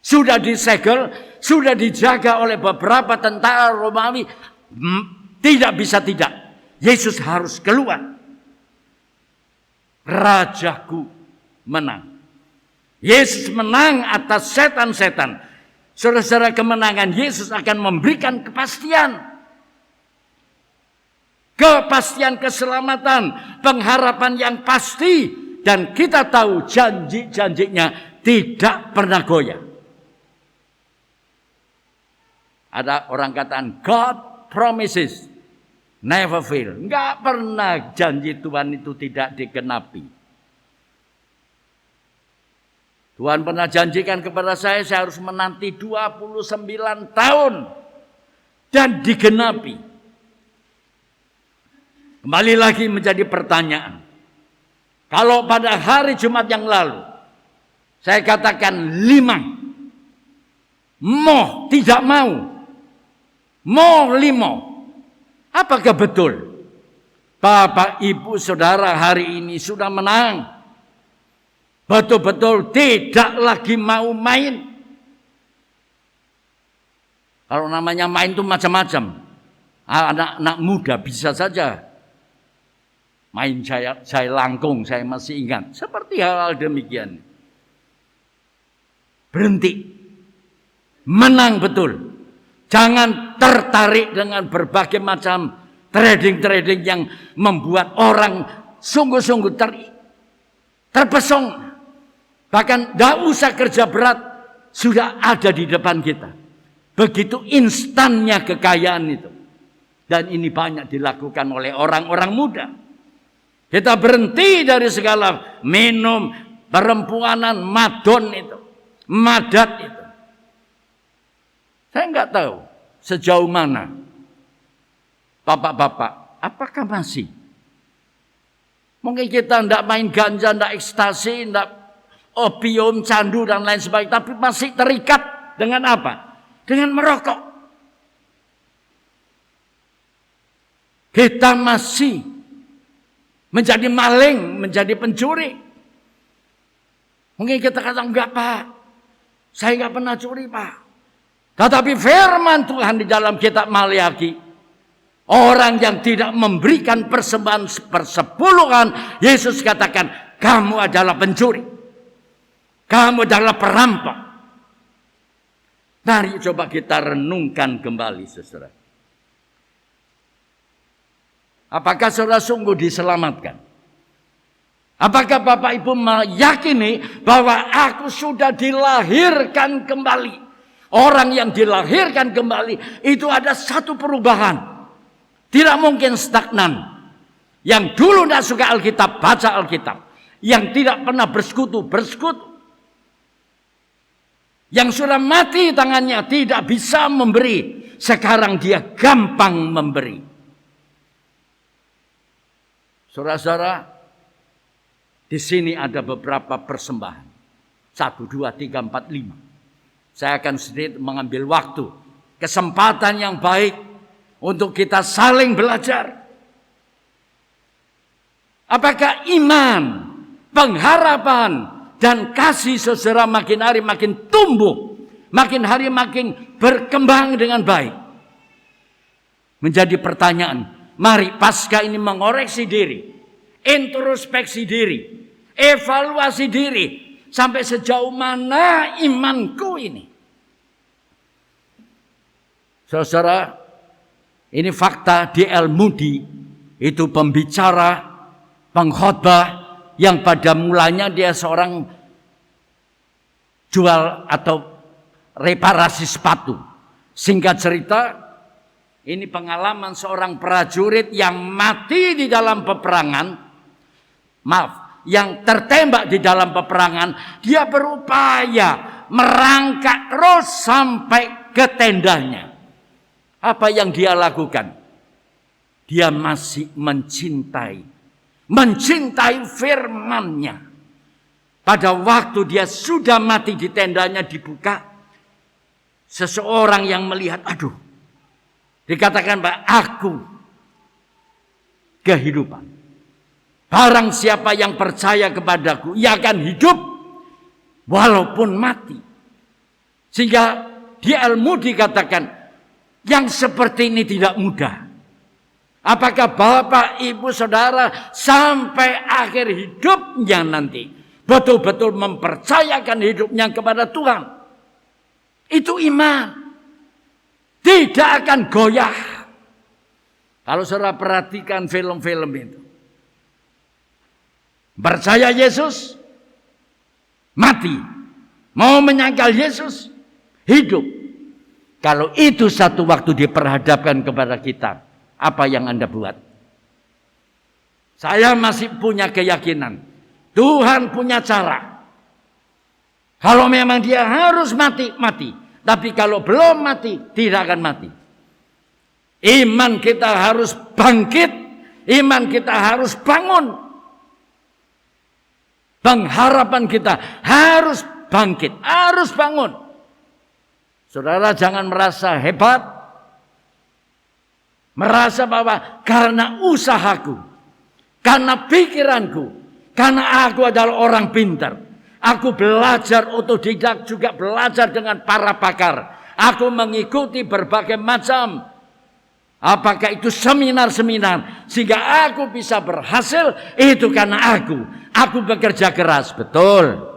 B: sudah disegel, sudah dijaga oleh beberapa tentara Romawi. Tidak bisa tidak. Yesus harus keluar. Rajaku menang. Yesus menang atas setan-setan. Saudara-saudara, kemenangan Yesus akan memberikan kepastian. Kepastian keselamatan, pengharapan yang pasti. Dan kita tahu janji-janjinya tidak pernah goyah. Ada orang katakan God promises never fail. Enggak pernah janji Tuhan itu tidak digenapi. Tuhan pernah janjikan kepada saya harus menanti 29 tahun. Dan digenapi. Kembali lagi menjadi pertanyaan. Kalau pada hari Jumat yang lalu, saya katakan 5. Mau, tidak mau. Mau 5. Apakah betul? Bapak, Ibu, Saudara hari ini sudah menang. Betul-betul tidak lagi mau main. Kalau namanya main itu macam-macam. Anak-anak muda bisa saja main saya langkung, saya masih ingat. Seperti hal-hal demikian. Berhenti. Menang betul. Jangan tertarik dengan berbagai macam trading-trading yang membuat orang sungguh-sungguh terpesong. Bahkan tidak usah kerja berat, sudah ada di depan kita. Begitu instannya kekayaan itu. Dan ini banyak dilakukan oleh orang-orang muda. Kita berhenti dari segala minum, perempuanan, madon itu, madat itu. Saya nggak tahu sejauh mana bapak-bapak, apakah masih Mungkin kita tidak main ganja, tidak ekstasi, tidak opium, candu, dan lain sebagainya. Tapi masih terikat dengan apa? Dengan merokok. Kita masih menjadi maling, menjadi pencuri. Mungkin kita kata, enggak Pak, saya enggak pernah curi Pak. Tetapi firman Tuhan di dalam kitab Maliaki, orang yang tidak memberikan persembahan persepuluhan, Yesus katakan, kamu adalah pencuri. Kamu adalah perampok. Mari coba kita renungkan kembali, saudara. Apakah saudara sungguh diselamatkan? Apakah Bapak Ibu meyakini bahwa aku sudah dilahirkan kembali? Orang yang dilahirkan kembali itu ada satu perubahan. Tidak mungkin stagnan. Yang dulu tidak suka Alkitab, baca Alkitab. Yang tidak pernah bersekutu, bersekutu. Yang sudah mati tangannya tidak bisa memberi. Sekarang dia gampang memberi. Saudara-saudara, di sini ada beberapa persembahan. 1, 2, 3, 4, 5. Saya akan sedikit mengambil waktu. Kesempatan yang baik untuk kita saling belajar. Apakah iman, pengharapan, dan kasih saudara makin hari makin tumbuh. Makin hari makin berkembang dengan baik. Menjadi pertanyaan. Mari Paskah ini mengoreksi diri. Introspeksi diri. Evaluasi diri. Sampai sejauh mana imanku ini. Saudara, ini fakta D.L. Moody. Itu pembicara, pengkhotbah yang pada mulanya dia seorang jual atau reparasi sepatu. Singkat cerita, ini pengalaman seorang prajurit yang mati di dalam peperangan. Yang tertembak di dalam peperangan. Dia berupaya merangkak terus sampai ke tendanya. Apa yang dia lakukan? Dia masih mencintai firman-Nya. Pada waktu dia sudah mati di tendanya dibuka. Seseorang yang melihat, aduh. Dikatakan bahwa aku kehidupan. Barang siapa yang percaya kepadaku, ia akan hidup walaupun mati. Sehingga D.L. Moody katakan, yang seperti ini tidak mudah. Apakah Bapak, Ibu, Saudara sampai akhir hidupnya nanti betul-betul mempercayakan hidupnya kepada Tuhan? Itu iman. Tidak akan goyah. Kalau saudara perhatikan film-film itu. Percaya Yesus, mati. Mau menyangkal Yesus, hidup. Kalau itu satu waktu diperhadapkan kepada kita, apa yang Anda buat? Saya masih punya keyakinan. Tuhan punya cara. Kalau memang dia harus mati, mati. Tapi kalau belum mati, tidak akan mati. Iman kita harus bangkit. Iman kita harus bangun. Pengharapan kita harus bangkit. Harus bangun. Saudara jangan merasa hebat. Merasa bahwa karena usahaku. Karena pikiranku. Karena aku adalah orang pintar. Aku belajar otodidak, juga belajar dengan para pakar. Aku mengikuti berbagai macam. Apakah itu seminar-seminar. Sehingga aku bisa berhasil. Itu karena aku. Aku bekerja keras. Betul.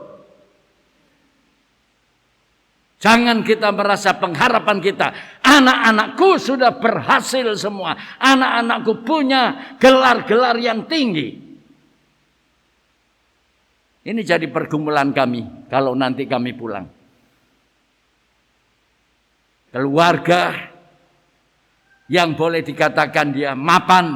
B: Jangan kita merasa pengharapan kita. Anak-anakku sudah berhasil semua. Anak-anakku punya gelar-gelar yang tinggi. Ini jadi pergumulan kami kalau nanti kami pulang. Keluarga yang boleh dikatakan dia mapan.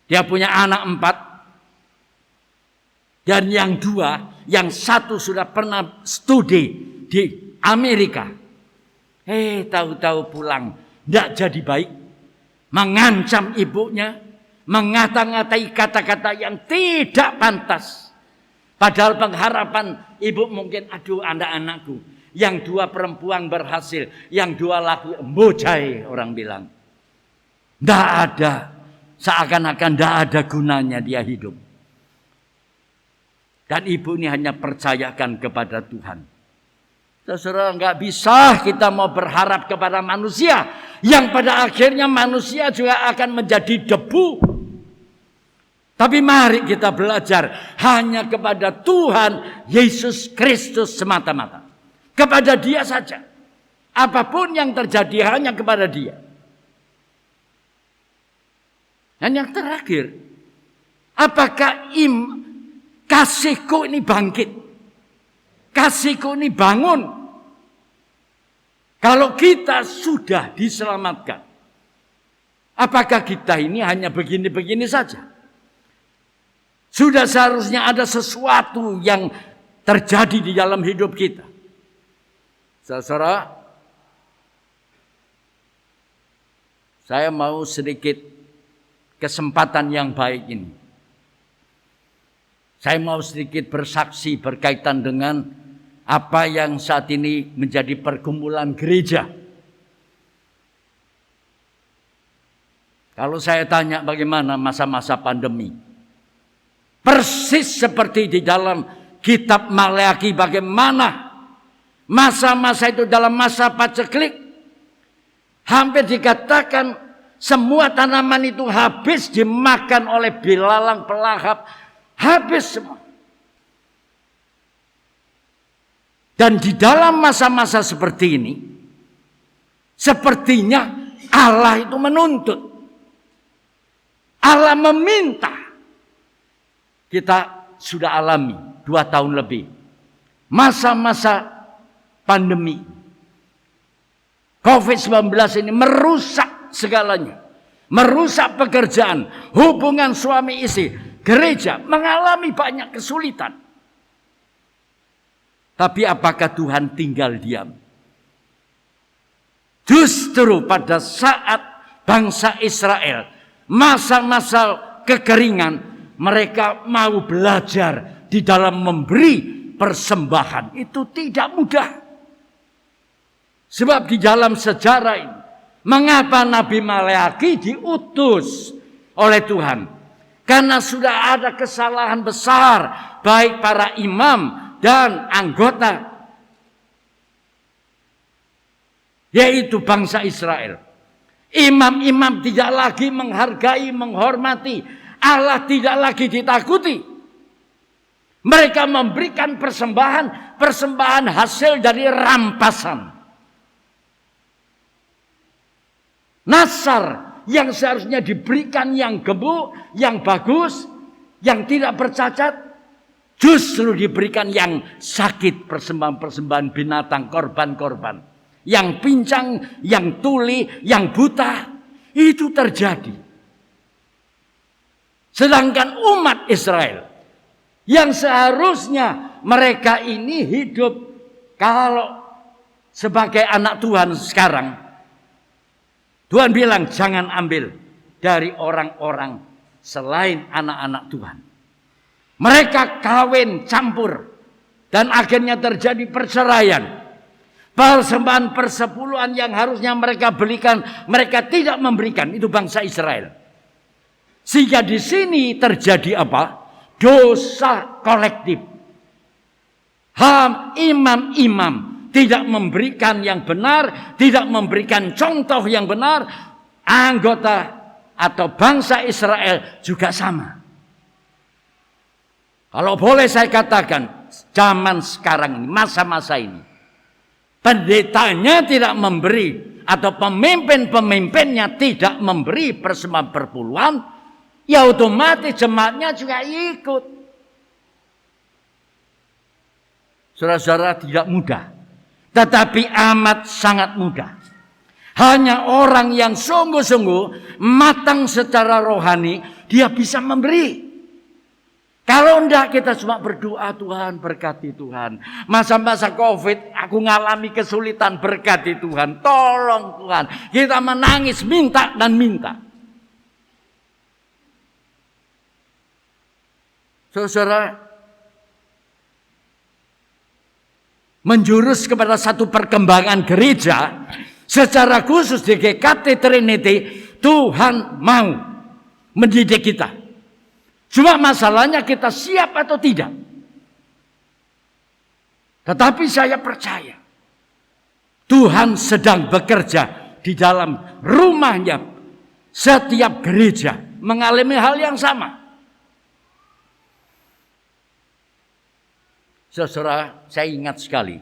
B: Dia punya anak 4. Dan yang 2, yang 1 sudah pernah studi di Amerika. Tahu-tahu pulang. Tidak jadi baik. Mengancam ibunya. mengata-ngatai kata-kata yang tidak pantas. Padahal pengharapan ibu mungkin, aduh anak-anakku, yang 2 perempuan berhasil, yang 2 laki mbojai, orang bilang. Tidak ada, seakan-akan tidak ada gunanya dia hidup. Dan ibu ini hanya percayakan kepada Tuhan. Saudara, nggak bisa kita mau berharap kepada manusia, yang pada akhirnya manusia juga akan menjadi debu. Tapi mari kita belajar hanya kepada Tuhan Yesus Kristus semata-mata. Kepada Dia saja. Apapun yang terjadi hanya kepada Dia. Dan yang terakhir, apakah kasihku ini bangkit? Kasihku ini bangun? Kalau kita sudah diselamatkan, apakah kita ini hanya begini-begini saja? Sudah seharusnya ada sesuatu yang terjadi di dalam hidup kita. Saudara, saya mau sedikit kesempatan yang baik ini. Saya mau sedikit bersaksi berkaitan dengan apa yang saat ini menjadi pergumulan gereja. Kalau saya tanya bagaimana masa-masa pandemi, persis seperti di dalam kitab Maleakhi, bagaimana masa-masa itu dalam masa paceklik, hampir dikatakan semua tanaman itu habis dimakan oleh belalang pelahap, habis semua. Dan di dalam masa-masa seperti ini, sepertinya Allah itu menuntut, Allah meminta. Kita sudah alami 2 tahun lebih masa-masa pandemi COVID-19 ini merusak segalanya, merusak pekerjaan, hubungan suami istri, gereja mengalami banyak kesulitan. Tapi apakah Tuhan tinggal diam? Justru pada saat bangsa Israel masa-masa kekeringan, mereka mau belajar di dalam memberi persembahan. Itu tidak mudah. Sebab di dalam sejarah ini, mengapa Nabi Maleakhi diutus oleh Tuhan? Karena sudah ada kesalahan besar, baik para imam dan anggota, yaitu bangsa Israel. Imam-imam tidak lagi menghargai, menghormati Allah, tidak lagi ditakuti. Mereka memberikan persembahan hasil dari rampasan. Nasar yang seharusnya diberikan yang gemuk, yang bagus, yang tidak bercacat, justru diberikan yang sakit, persembahan-persembahan binatang, korban-korban. Yang pincang, yang tuli, yang buta. Itu terjadi. Sedangkan umat Israel, yang seharusnya mereka ini hidup kalau sebagai anak Tuhan sekarang, Tuhan bilang jangan ambil dari orang-orang selain anak-anak Tuhan. Mereka kawin campur dan akhirnya terjadi perceraian. Persembahan persepuluhan yang harusnya mereka berikan, mereka tidak memberikan. Itu bangsa Israel. Sehingga di sini terjadi apa? Dosa kolektif. Imam-imam tidak memberikan yang benar, tidak memberikan contoh yang benar. Anggota atau bangsa Israel juga sama. Kalau boleh saya katakan, zaman sekarang ini, masa-masa ini, pendetanya tidak memberi atau pemimpin-pemimpinnya tidak memberi persembahan perpuluhan, ya otomatis jemaatnya juga ikut. Saudara-saudara, tidak mudah, tetapi amat sangat mudah. Hanya orang yang sungguh-sungguh matang secara rohani, dia bisa memberi. Kalau enggak, kita cuma berdoa, Tuhan berkati Tuhan. Masa-masa COVID aku ngalami kesulitan, berkati Tuhan. Tolong Tuhan. Kita menangis, minta dan minta. Saudara, menjurus kepada satu perkembangan gereja, secara khusus di GKT Trinity, Tuhan mau mendidik kita. Cuma masalahnya kita siap atau tidak. Tetapi saya percaya Tuhan sedang bekerja di dalam rumahnya. Setiap gereja mengalami hal yang sama. Saudara, saya ingat sekali.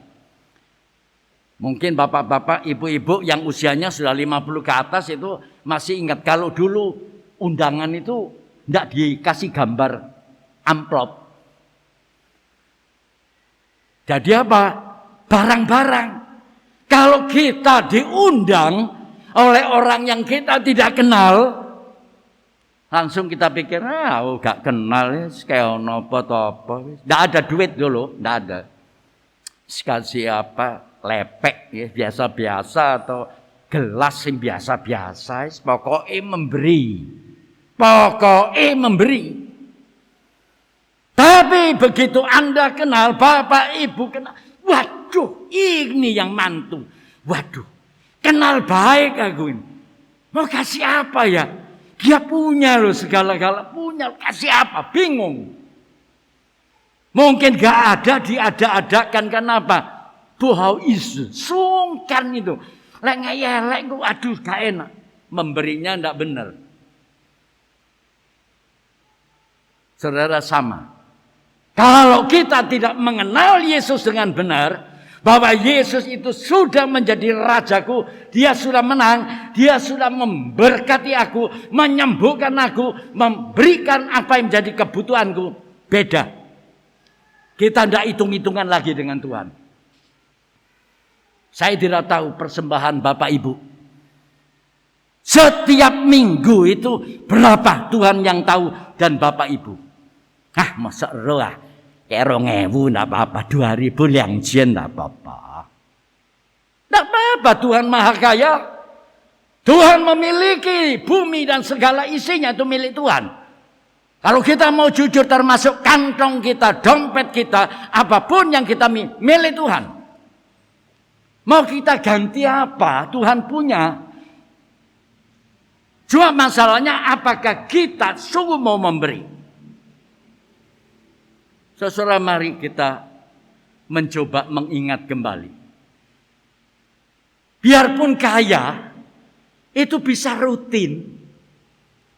B: Mungkin bapak-bapak, ibu-ibu yang usianya sudah 50 ke atas itu masih ingat kalau dulu undangan itu tidak dikasih gambar amplop. Jadi apa? Barang-barang. Kalau kita diundang oleh orang yang kita tidak kenal, langsung kita pikir, gak kenal, kayak apa-apa. Tidak ada duit dulu, tidak ada. Sekali apa, lepek, ya, biasa-biasa atau gelas yang biasa-biasa. Pokoknya memberi. Tapi begitu Anda kenal, Bapak Ibu kenal, waduh, ini yang mantu. Waduh, kenal baik aku ini. Mau kasih apa ya? Dia punya loh segala-gala, punya, kasih apa? Bingung. Mungkin gak ada, diada-adakan, kenapa? Buhau isu, sungkan itu. Lek ngeyelek, aduh gak enak. Memberinya ndak benar. Saudara, sama. Kalau kita tidak mengenal Yesus dengan benar, bahwa Yesus itu sudah menjadi rajaku, dia sudah menang, dia sudah memberkati aku, menyembuhkan aku, memberikan apa yang menjadi kebutuhanku, beda. Kita tidak hitung-hitungan lagi dengan Tuhan. Saya tidak tahu persembahan Bapak Ibu. Setiap minggu itu berapa Tuhan yang tahu dan Bapak Ibu. Masa roh kayak 2.000 enggak apa-apa, 2.000 yang jen enggak apa-apa. Enggak apa-apa, Tuhan Maha Kaya. Tuhan memiliki bumi dan segala isinya itu milik Tuhan. Kalau kita mau jujur, termasuk kantong kita, dompet kita, apapun yang kita milik Tuhan. Mau kita ganti apa? Tuhan punya. Cuma masalahnya apakah kita sungguh mau memberi? Saudara, mari kita mencoba mengingat kembali. Biarpun kaya, itu bisa rutin.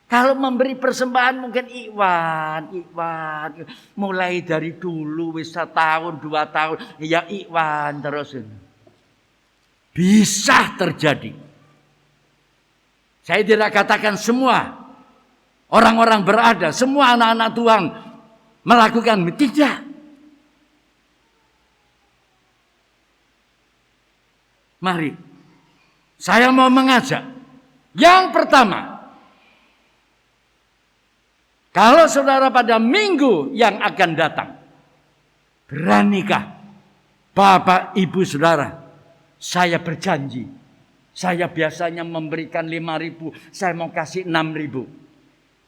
B: Kalau memberi persembahan mungkin Iwan. Mulai dari dulu, bisa tahun, 2 tahun, ya Iwan terus. Bisa terjadi. Saya tidak katakan semua orang-orang berada, semua anak-anak Tuhan melakukan, tidak. Mari, saya mau mengajak. Yang pertama, kalau saudara pada minggu yang akan datang, beranikah Bapak Ibu Saudara, saya berjanji, saya biasanya memberikan 5.000, saya mau kasih 6.000.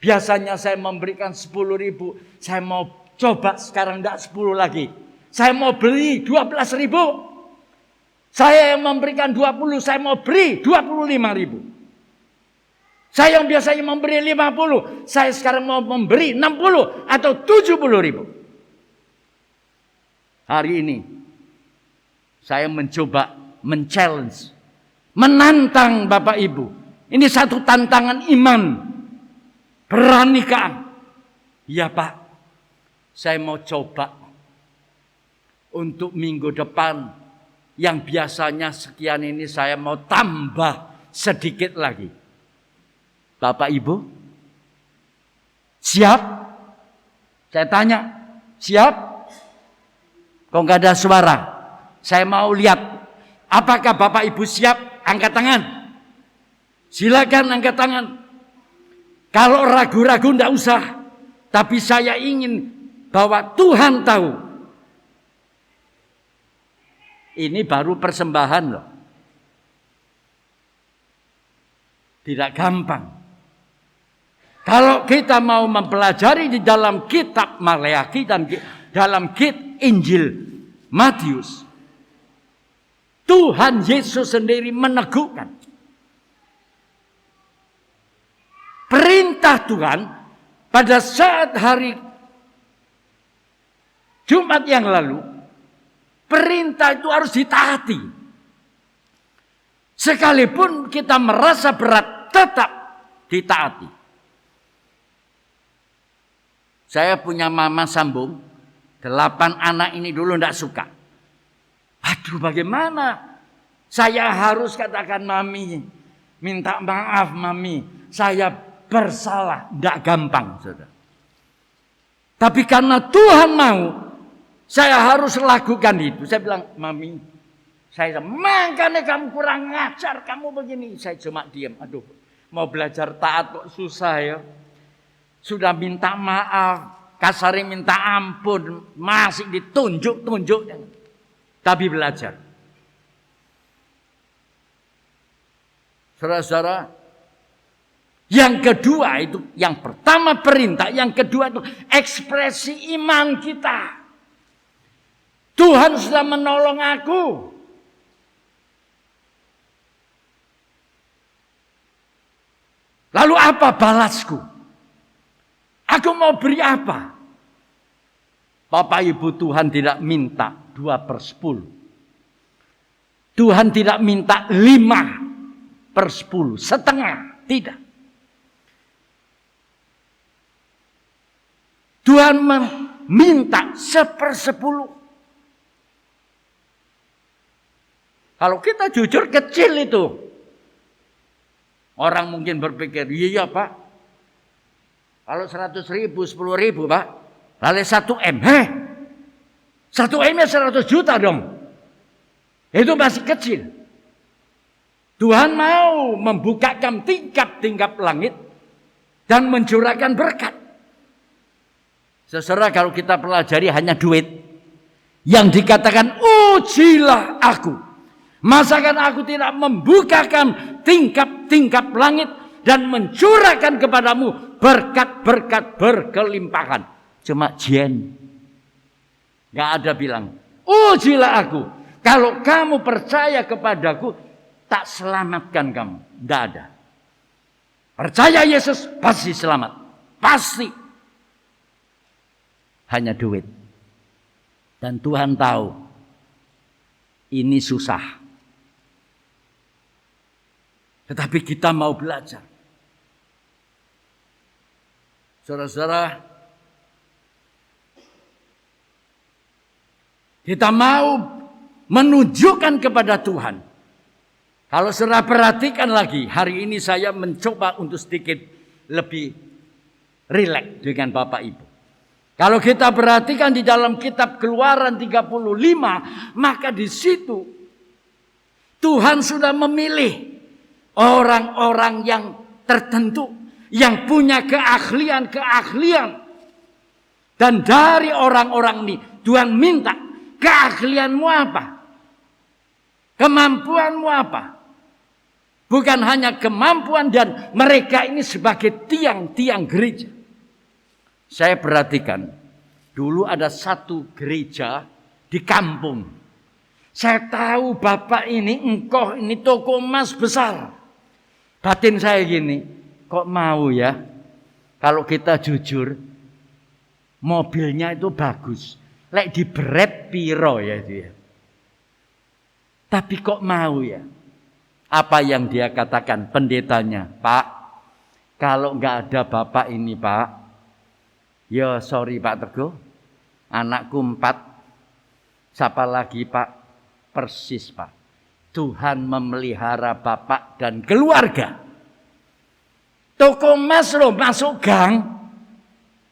B: Biasanya saya memberikan 10.000, saya mau coba sekarang tidak 10 lagi. Saya mau beli 12.000. Saya yang memberikan 20, saya mau beri 25.000. Saya yang biasanya memberi 50, saya sekarang mau memberi 60 atau 70.000. Hari ini saya mencoba men-challenge, menantang Bapak Ibu. Ini satu tantangan iman. Beranikah? Ya Pak, saya mau coba untuk minggu depan yang biasanya sekian ini saya mau tambah sedikit lagi. Bapak Ibu, siap? Saya tanya, siap? Kok nggak ada suara? Saya mau lihat, apakah Bapak Ibu siap? Angkat tangan. Silakan angkat tangan. Kalau ragu-ragu tidak usah. Tapi saya ingin bahwa Tuhan tahu. Ini baru persembahan loh. Tidak gampang. Kalau kita mau mempelajari di dalam kitab Maleakhi dan dalam Injil Matius, Tuhan Yesus sendiri meneguhkan perintah Tuhan pada saat hari Jumat yang lalu. Perintah itu harus ditaati. Sekalipun kita merasa berat, tetap ditaati. Saya punya mama sambung, 8 anak ini dulu tidak suka. Aduh, bagaimana? Saya harus katakan mami, minta maaf mami, saya bersalah. Tidak gampang, saudara. Tapi karena Tuhan mau, saya harus lakukan itu. Saya bilang, mami, makanya kamu kurang ngajar, kamu begini. Saya cuma diam. Aduh, mau belajar taat kok susah ya. Sudah minta maaf, kasarnya minta ampun, masih ditunjuk-tunjuk. Tapi belajar. Saudara-saudara, yang kedua itu, yang pertama perintah, yang kedua itu ekspresi iman kita. Tuhan sudah menolong aku. Lalu apa balasku? Aku mau beri apa? Bapak Ibu, Tuhan tidak minta 2/10. Tuhan tidak minta 5/10, setengah, tidak. Tuhan meminta 1/10. Kalau kita jujur kecil itu. Orang mungkin berpikir, iya Pak. Kalau 100.000, 10.000 Pak. Lalu 1 M. 1 M ya 100 juta dong. Itu masih kecil. Tuhan mau membukakan tingkap-tingkap langit. Dan mencurahkan berkat. Seserah kalau kita pelajari hanya duit. Yang dikatakan, ujilah aku. Masakan aku tidak membukakan tingkap-tingkap langit dan mencurahkan kepadamu berkat-berkat berkelimpahan. Cuma jen. Gak ada bilang, ujilah aku. Kalau kamu percaya kepadaku, tak selamatkan kamu. Gak ada. Percaya Yesus, pasti selamat. Pasti. Hanya duit. Dan Tuhan tahu, ini susah. Tetapi kita mau belajar. Saudara-saudara, kita mau menunjukkan kepada Tuhan. Kalau saudara perhatikan lagi, hari ini saya mencoba untuk sedikit lebih rileks dengan Bapak Ibu. Kalau kita perhatikan di dalam kitab Keluaran 35, maka di situ Tuhan sudah memilih orang-orang yang tertentu, yang punya keahlian-keahlian. Dan dari orang-orang ini, Tuhan minta, keahlianmu apa? Kemampuanmu apa? Bukan hanya kemampuan dan mereka ini sebagai tiang-tiang gereja. Saya perhatikan, dulu ada satu gereja di kampung. Saya tahu Bapak ini, engkau ini toko emas besar. Batin saya gini, kok mau ya? Kalau kita jujur, mobilnya itu bagus. Lek diberet piro ya itu ya. Tapi kok mau ya? Apa yang dia katakan pendetanya? Pak, kalau nggak ada Bapak ini Pak, ya sorry Pak Teguh, anakku 4, siapa lagi Pak? Persis Pak. Tuhan memelihara Bapak dan keluarga. Toko emas loh masuk gang.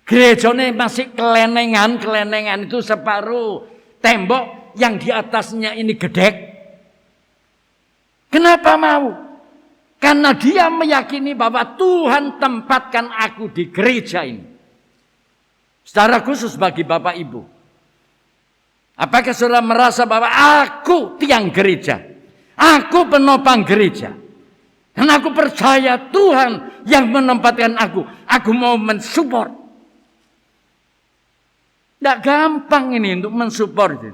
B: Gerejanya masih kelenengan itu separuh tembok yang di atasnya ini gedek. Kenapa mau? Karena dia meyakini bahwa Tuhan tempatkan aku di gereja ini. Secara khusus bagi Bapak Ibu. Apakah saudara merasa bahwa aku tiang gereja? Aku penopang gereja. Dan aku percaya Tuhan yang menempatkan aku. Aku mau mensupport. Tidak gampang ini untuk mensupport.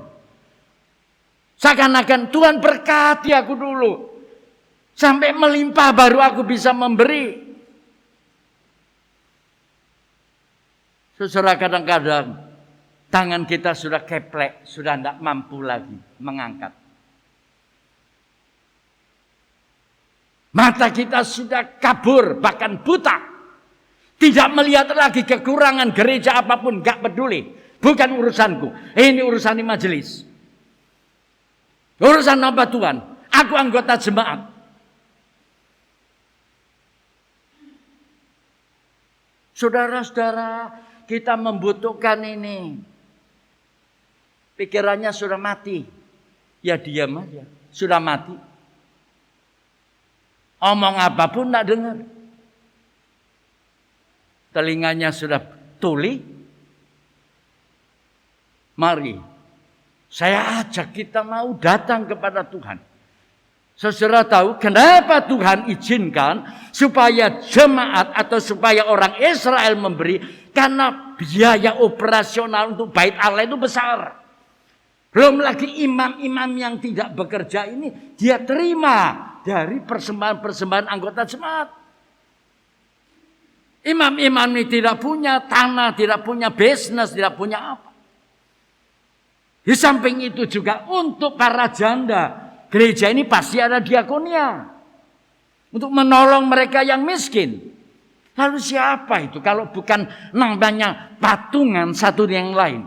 B: Seakan-akan Tuhan berkati aku dulu. Sampai melimpah baru aku bisa memberi. Saudara, kadang-kadang tangan kita sudah keplek, sudah tidak mampu lagi mengangkat. Mata kita sudah kabur, bahkan buta. Tidak melihat lagi kekurangan gereja apapun, gak peduli. Bukan urusanku, ini urusan majelis. Urusan hamba Tuhan, aku anggota jemaat. Saudara-saudara, kita membutuhkan ini. Pikirannya sudah mati. Ya diam aja, sudah mati. Omong apapun tidak dengar. Telinganya sudah tuli. Mari, saya ajak kita mau datang kepada Tuhan. Saudara tahu kenapa Tuhan izinkan supaya jemaat atau supaya orang Israel memberi? Karena biaya operasional untuk bait Allah itu besar. Belum lagi imam-imam yang tidak bekerja ini dia terima dari persembahan-persembahan anggota jemaat. Imam-imam ini tidak punya tanah, tidak punya bisnis, tidak punya apa. Di samping itu juga untuk para janda, gereja ini pasti ada diakonia. Untuk menolong mereka yang miskin. Lalu siapa itu kalau bukan namanya patungan satu yang lain.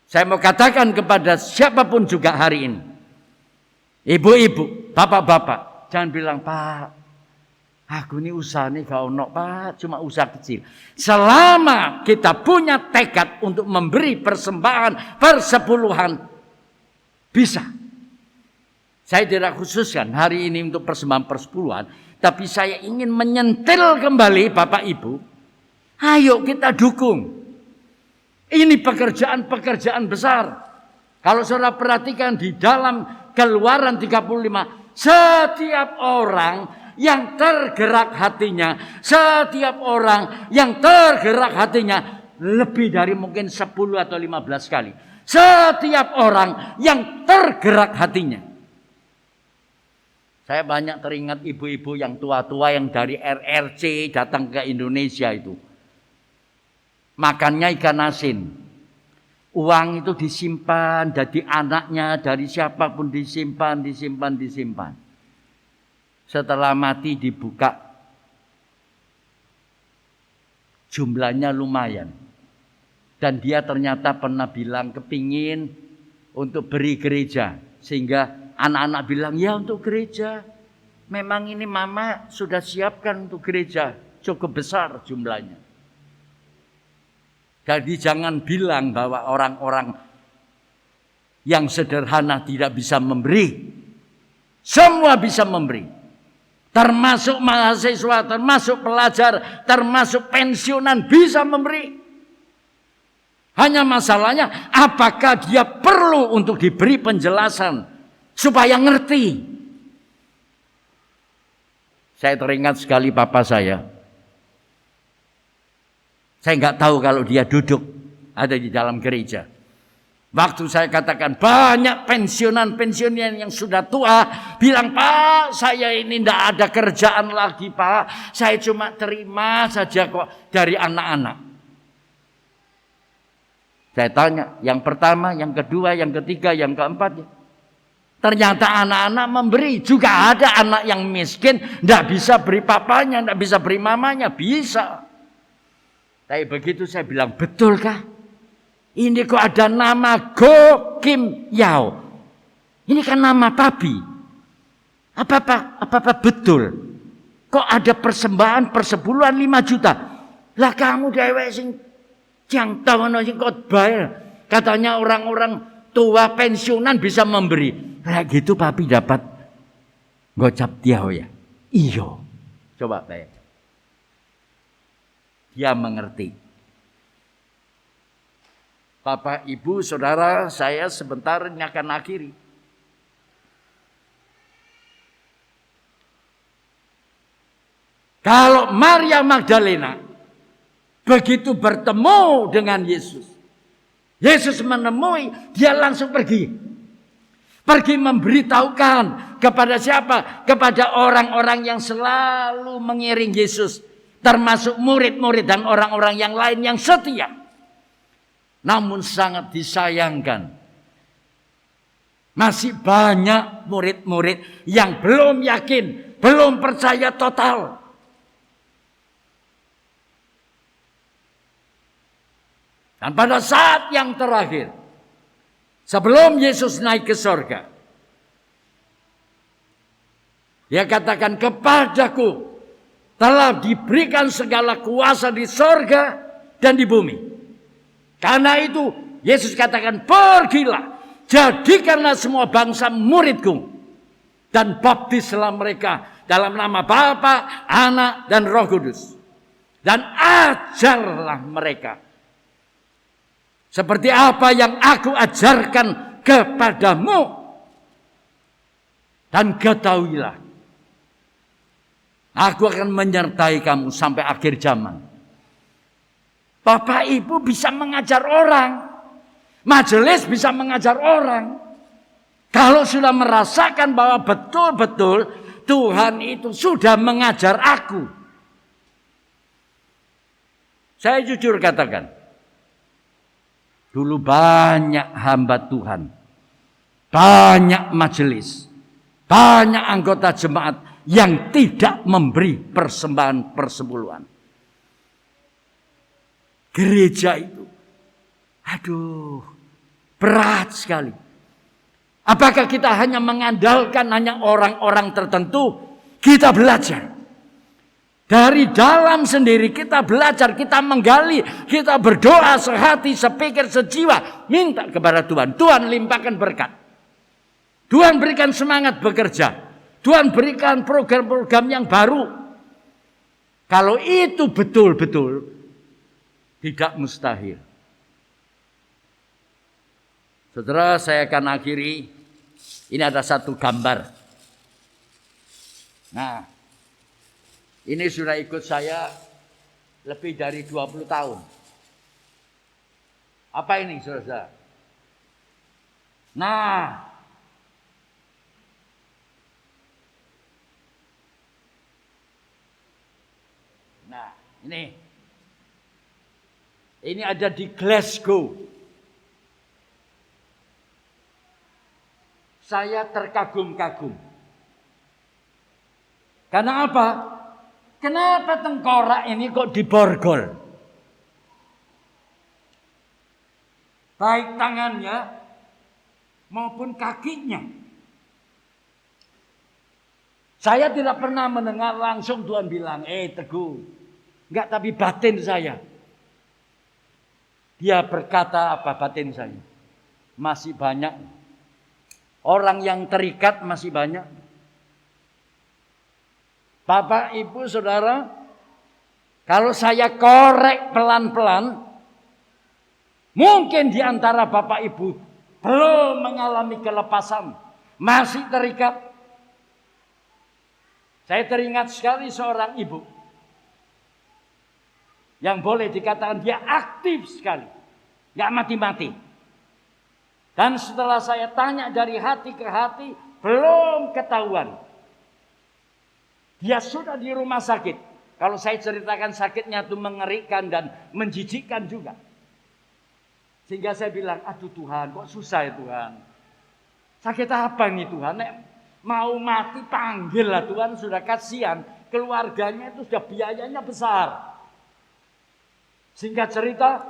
B: Saya mau katakan kepada siapapun juga hari ini. Ibu-ibu, bapak-bapak, jangan bilang, Pak, aku ini usaha nih gak ono, Pak, cuma usaha kecil. Selama kita punya tekad untuk memberi persembahan persepuluhan, bisa. Saya tidak khususkan hari ini untuk persembahan persepuluhan, tapi saya ingin menyentil kembali Bapak Ibu. Ayo kita dukung. Ini pekerjaan-pekerjaan besar. Kalau saudara perhatikan di dalam Keluaran 35, setiap orang yang tergerak hatinya, setiap orang yang tergerak hatinya lebih dari mungkin 10 atau 15 kali. Setiap orang yang tergerak hatinya. Saya banyak teringat ibu-ibu yang tua-tua yang dari RRC datang ke Indonesia itu. Makannya ikan asin. Uang itu disimpan dari anaknya, dari siapapun disimpan. Setelah mati dibuka. Jumlahnya lumayan. Dan dia ternyata pernah bilang kepingin untuk beri gereja. Sehingga anak-anak bilang, ya untuk gereja. Memang ini mama sudah siapkan untuk gereja. Cukup besar jumlahnya. Jadi jangan bilang bahwa orang-orang yang sederhana tidak bisa memberi. Semua bisa memberi. Termasuk mahasiswa, termasuk pelajar, termasuk pensiunan bisa memberi. Hanya masalahnya apakah dia perlu untuk diberi penjelasan supaya ngerti. Saya teringat sekali papa saya. Saya nggak tahu kalau dia duduk ada di dalam gereja. Waktu saya katakan banyak pensiunan yang sudah tua bilang, Pak, saya ini tidak ada kerjaan lagi, Pak. Saya cuma terima saja kok dari anak-anak. Saya tanya, yang pertama, yang kedua, yang ketiga, yang keempat. Ternyata anak-anak memberi. Juga ada anak yang miskin, tidak bisa beri papanya, tidak bisa beri mamanya, bisa. Tapi begitu saya bilang, betulkah? Ini kok ada nama Go Kim Yao. Ini kan nama papi. Apa betul? Kok ada persembahan persepuluhan 5 juta? Lah kamu dewek sing yang tahu sing khotbah. Katanya orang-orang tua pensiunan bisa memberi. Lah gitu papi dapat gocap tiao ya. Iyo. Coba bayar. Dia mengerti. Bapak, Ibu, Saudara, saya sebentar ini akan akhiri. Kalau Maria Magdalena begitu bertemu dengan Yesus, Yesus menemui, dia langsung pergi. Pergi memberitahukan kepada siapa? Kepada orang-orang yang selalu mengiring Yesus. Termasuk murid-murid dan orang-orang yang lain yang setia. Namun sangat disayangkan, masih banyak murid-murid yang belum yakin, belum percaya total. Dan pada saat yang terakhir, sebelum Yesus naik ke sorga, dia katakan, kepadaku telah diberikan segala kuasa di sorga dan di bumi. Karena itu Yesus katakan, pergilah, jadikanlah semua bangsa muridku, dan baptislah mereka dalam nama Bapa, Anak, dan Roh Kudus. Dan ajarlah mereka seperti apa yang aku ajarkan kepadamu. Dan ketahuilah, aku akan menyertai kamu sampai akhir zaman. Bapak Ibu bisa mengajar orang. Majelis bisa mengajar orang. Kalau sudah merasakan bahwa betul-betul Tuhan itu sudah mengajar aku. Saya jujur katakan, dulu banyak hamba Tuhan, banyak majelis, banyak anggota jemaat yang tidak memberi persembahan persepuluhan. Gereja itu, aduh, berat sekali. Apakah kita hanya mengandalkan hanya orang-orang tertentu? Kita belajar. Dari dalam sendiri kita belajar, kita menggali, kita berdoa sehati, sepikir, sejiwa. Minta kepada Tuhan. Tuhan limpahkan berkat. Tuhan berikan semangat bekerja. Tuhan berikan program-program yang baru. Kalau itu betul-betul, tidak mustahil. Saudara, saya akan akhiri. Ini ada satu gambar. Nah, ini sudah ikut saya lebih dari 20 tahun. Apa ini, saudara? Nah, ini ada di Glasgow. Saya terkagum-kagum. Karena apa? Kenapa tengkorak ini kok diborgol? Baik tangannya maupun kakinya. Saya tidak pernah mendengar langsung Tuhan bilang, Teguh. Enggak, tapi batin saya. Dia berkata apa batin saya? Masih banyak. Orang yang terikat masih banyak. Bapak, Ibu, Saudara, kalau saya korek pelan-pelan, mungkin di antara Bapak Ibu belum mengalami kelepasan, masih terikat. Saya teringat sekali seorang ibu yang boleh dikatakan dia aktif sekali, gak mati-mati. Dan setelah saya tanya dari hati ke hati, belum ketahuan. Dia sudah di rumah sakit. Kalau saya ceritakan sakitnya itu mengerikan dan menjijikkan juga. Sehingga saya bilang, aduh Tuhan, kok susah ya Tuhan. Sakit apa nih Tuhan? Mau mati panggil lah Tuhan, sudah kasihan. Keluarganya itu sudah biayanya besar. Singkat cerita,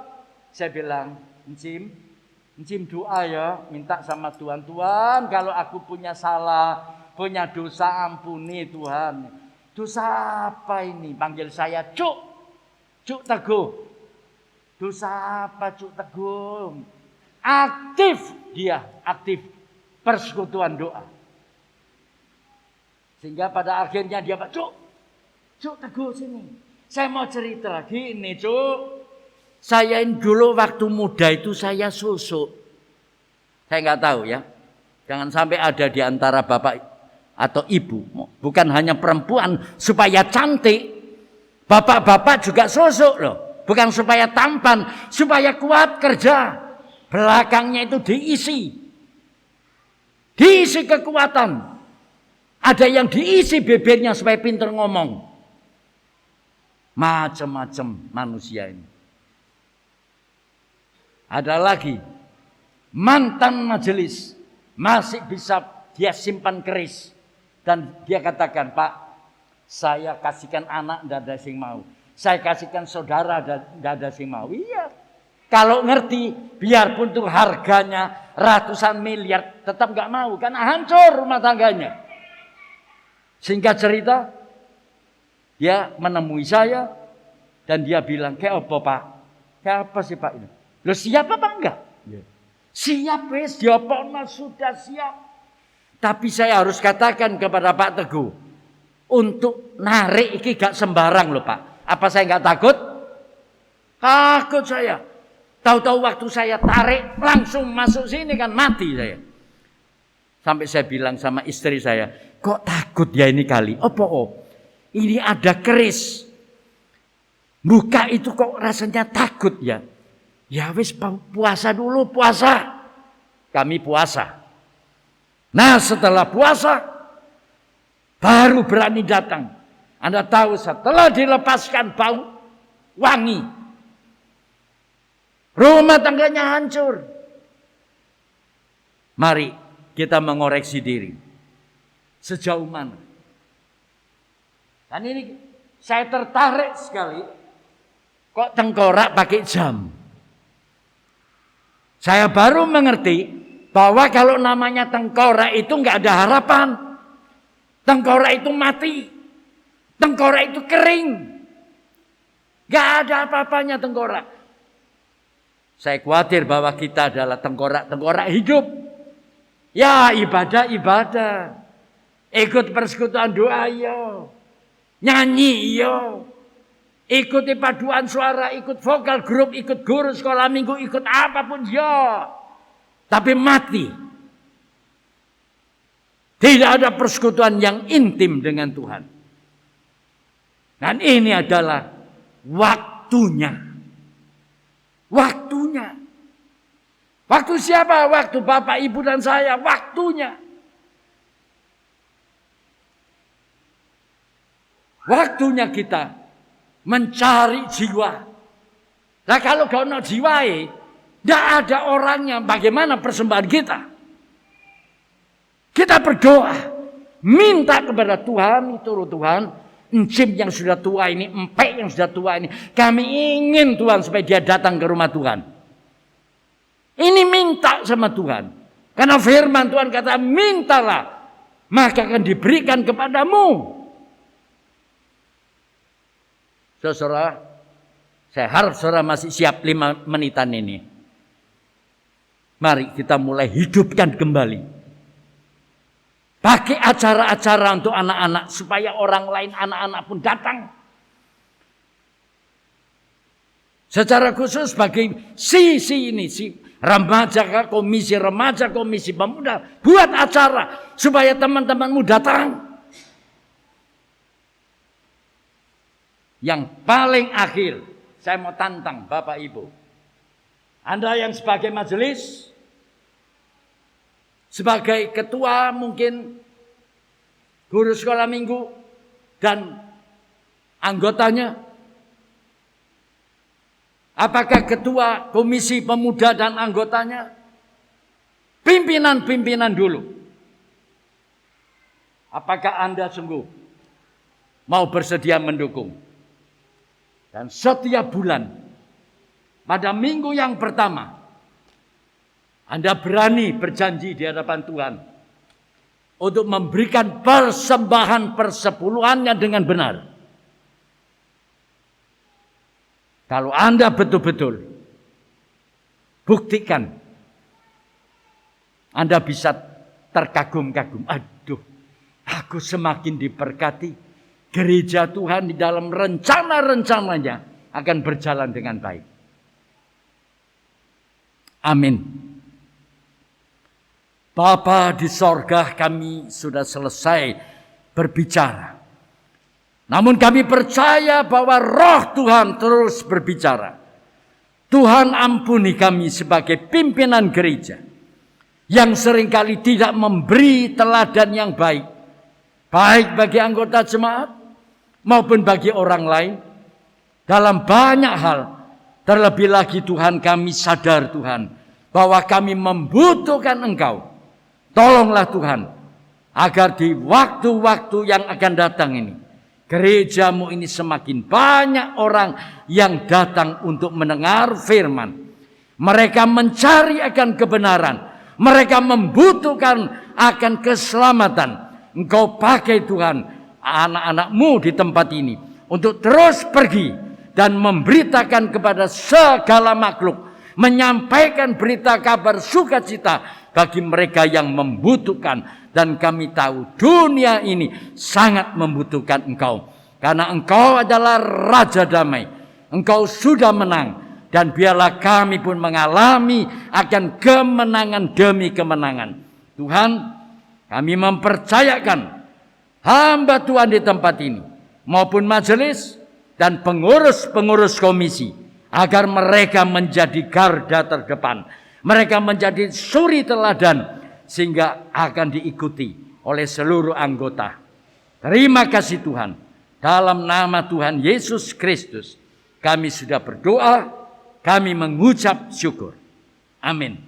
B: saya bilang, Encim doa ya, minta sama Tuhan. Tuhan, kalau aku punya salah, punya dosa, ampuni Tuhan. Dosa apa ini? Panggil saya Cuk Teguh. Dosa apa Cuk Teguh? Aktif dia, aktif persekutuan doa. Sehingga pada akhirnya dia Cuk Teguh sini. Saya mau cerita lagi ini Cuk. Saya dulu waktu muda itu saya susuk. Saya nggak tahu ya. Jangan sampai ada di antara bapak atau ibu. Bukan hanya perempuan supaya cantik. Bapak-bapak juga sosok loh. Bukan supaya tampan, supaya kuat kerja. Belakangnya itu diisi. Diisi kekuatan. Ada yang diisi bibirnya supaya pintar ngomong. Macam-macam manusia ini. Ada lagi. Mantan majelis. Masih bisa dia simpan keris. Dan dia katakan, Pak, saya kasihkan anak, tidak ada yang mau. Saya kasihkan saudara, tidak ada yang mau. Iya. Kalau ngerti, biarpun tuh harganya ratusan miliar, tetap nggak mau. Karena hancur rumah tangganya. Singkat cerita, dia menemui saya. Dan dia bilang, kayak apa Pak? Kayak apa sih Pak ini? Loh siap apa enggak? Siap wes, diopona sudah siap. Tapi saya harus katakan kepada Pak Teguh, untuk narik ini gak sembarang loh Pak. Apa saya gak takut? Takut saya. Tahu-tahu waktu saya tarik langsung masuk sini kan mati saya. Sampai saya bilang sama istri saya, kok takut ya ini kali? Apa ini ada keris. Buka itu kok rasanya takut ya. Ya wis puasa dulu, puasa. Kami puasa. Nah setelah puasa, baru berani datang. Anda tahu setelah dilepaskan bau wangi. Rumah tangganya hancur. Mari kita mengoreksi diri. Sejauh mana? Dan ini saya tertarik sekali. Kok tengkorak pakai jam? Saya baru mengerti bahwa kalau namanya tengkorak itu nggak ada harapan. Tengkorak itu mati. Tengkorak itu kering. Nggak ada apa-apanya tengkorak. Saya khawatir bahwa kita adalah tengkorak hidup. Ya ibadah. Ikut persekutuan doa yo. Nyanyi yo. Ikuti paduan suara, ikut vokal grup, ikut guru sekolah minggu, ikut apapun ya. Tapi mati. Tidak ada persekutuan yang intim dengan Tuhan. Dan ini adalah waktunya. Waktunya. Waktu siapa? Waktu Bapak, Ibu dan saya. Waktunya. Waktunya kita mencari jiwa. Nah kalau gak ada jiwa, tidak ada orangnya. Bagaimana persembahan kita? Kita berdoa, minta kepada Tuhan, Tuhan, encim yang sudah tua ini, empek yang sudah tua ini, kami ingin Tuhan supaya dia datang ke rumah Tuhan. Ini minta sama Tuhan. Karena firman Tuhan kata, mintalah, maka akan diberikan kepadamu. Saudara, saya harap saudara masih siap 5 menitan ini. Mari kita mulai hidupkan kembali. Pakai acara-acara untuk anak-anak supaya orang lain anak-anak pun datang. Secara khusus bagi si remaja, komisi pemuda, buat acara supaya teman-temanmu datang. Yang paling akhir, saya mau tantang Bapak Ibu. Anda yang sebagai majelis, sebagai ketua mungkin guru sekolah minggu dan anggotanya. Apakah ketua komisi pemuda dan anggotanya? Pimpinan-pimpinan dulu. Apakah Anda sungguh mau bersedia mendukung? Dan setiap bulan, pada minggu yang pertama, Anda berani berjanji di hadapan Tuhan untuk memberikan persembahan persepuluhannya dengan benar. Kalau Anda betul-betul buktikan, Anda bisa terkagum-kagum. Aduh, aku semakin diberkati. Gereja Tuhan di dalam rencana-rencananya akan berjalan dengan baik. Amin. Bapa di sorga, kami sudah selesai berbicara. Namun kami percaya bahwa Roh Tuhan terus berbicara. Tuhan ampuni kami sebagai pimpinan gereja yang seringkali tidak memberi teladan yang baik, baik bagi anggota jemaat maupun bagi orang lain dalam banyak hal. Terlebih lagi Tuhan, kami sadar Tuhan bahwa kami membutuhkan Engkau. Tolonglah Tuhan agar di waktu-waktu yang akan datang ini, gerejamu ini semakin banyak orang yang datang untuk mendengar firman. Mereka mencari akan kebenaran. Mereka membutuhkan akan keselamatan. Engkau pakai Tuhan anak-anak-Mu di tempat ini untuk terus pergi dan memberitakan kepada segala makhluk. Menyampaikan berita kabar sukacita bagi mereka yang membutuhkan. Dan kami tahu dunia ini sangat membutuhkan Engkau. Karena Engkau adalah Raja Damai. Engkau sudah menang. Dan biarlah kami pun mengalami akan kemenangan demi kemenangan. Tuhan, kami mempercayakan hamba Tuhan di tempat ini. Maupun majelis dan pengurus-pengurus komisi. Agar mereka menjadi garda terdepan. Mereka menjadi suri teladan. Sehingga akan diikuti oleh seluruh anggota. Terima kasih Tuhan. Dalam nama Tuhan Yesus Kristus, kami sudah berdoa, kami mengucap syukur. Amin.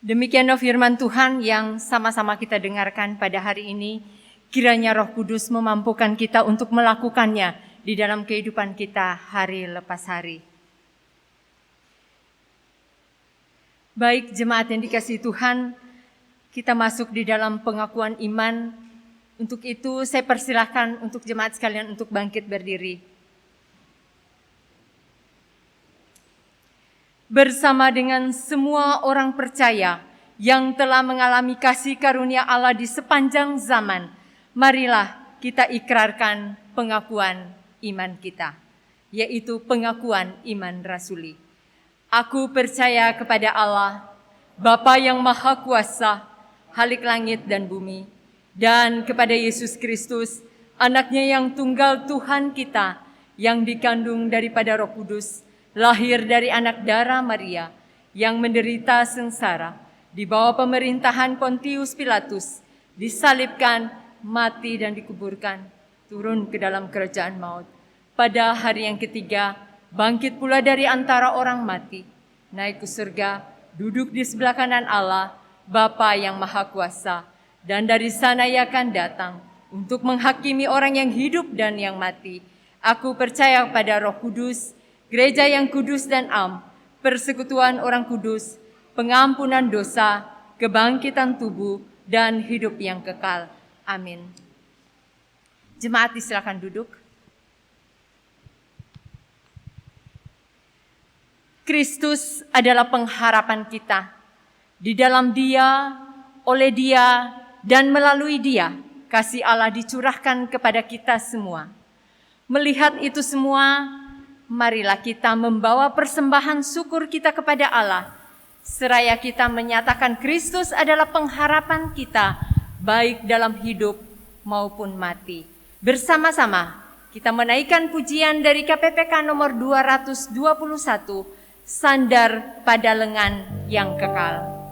A: Demikianlah firman Tuhan yang sama-sama kita dengarkan pada hari ini. Kiranya Roh Kudus memampukan kita untuk melakukannya di dalam kehidupan kita hari lepas hari. Baik jemaat yang dikasihi Tuhan, kita masuk di dalam pengakuan iman. Untuk itu saya persilahkan untuk jemaat sekalian untuk bangkit berdiri. Bersama dengan semua orang percaya yang telah mengalami kasih karunia Allah di sepanjang zaman, marilah kita ikrarkan pengakuan iman kita, yaitu pengakuan iman rasuli. Aku percaya kepada Allah, Bapa yang Maha Kuasa, Khalik langit dan bumi, dan kepada Yesus Kristus, Anaknya yang tunggal Tuhan kita, yang dikandung daripada Roh Kudus, lahir dari anak darah Maria, yang menderita sengsara, di bawah pemerintahan Pontius Pilatus, disalibkan, mati dan dikuburkan, turun ke dalam kerajaan maut. Pada hari yang ketiga, bangkit pula dari antara orang mati, naik ke surga, duduk di sebelah kanan Allah, Bapa yang Maha Kuasa, dan dari sana Ia akan datang untuk menghakimi orang yang hidup dan yang mati. Aku percaya pada Roh Kudus, Gereja yang kudus dan am, persekutuan orang kudus, pengampunan dosa, kebangkitan tubuh, dan hidup yang kekal. Amin. Jemaat disilakan duduk. Kristus adalah pengharapan kita. Di dalam Dia, oleh Dia, dan melalui Dia, kasih Allah dicurahkan kepada kita semua. Melihat itu semua, marilah kita membawa persembahan syukur kita kepada Allah, seraya kita menyatakan Kristus adalah pengharapan kita, baik dalam hidup maupun mati. Bersama-sama kita menaikkan pujian dari KPPK nomor 221, Sandar pada Lengan yang Kekal.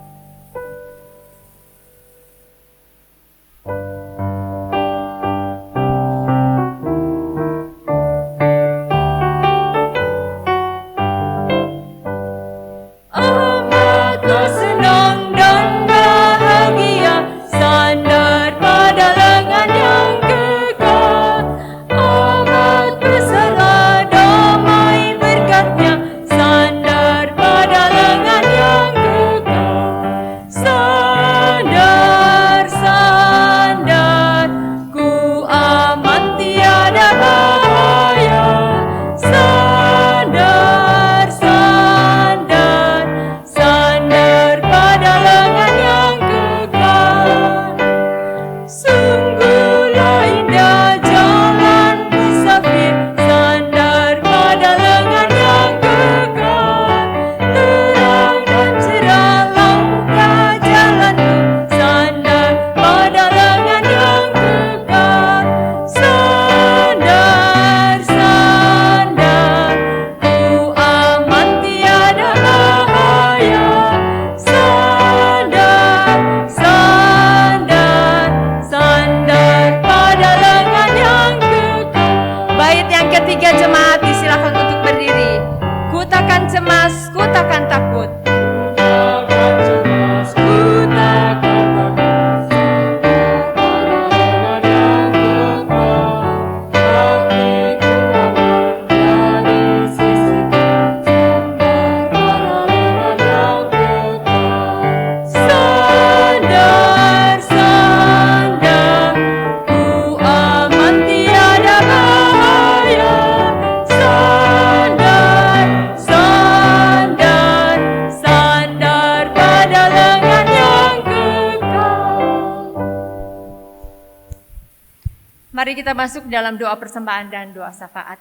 A: Mari kita masuk dalam doa persembahan dan doa syafaat.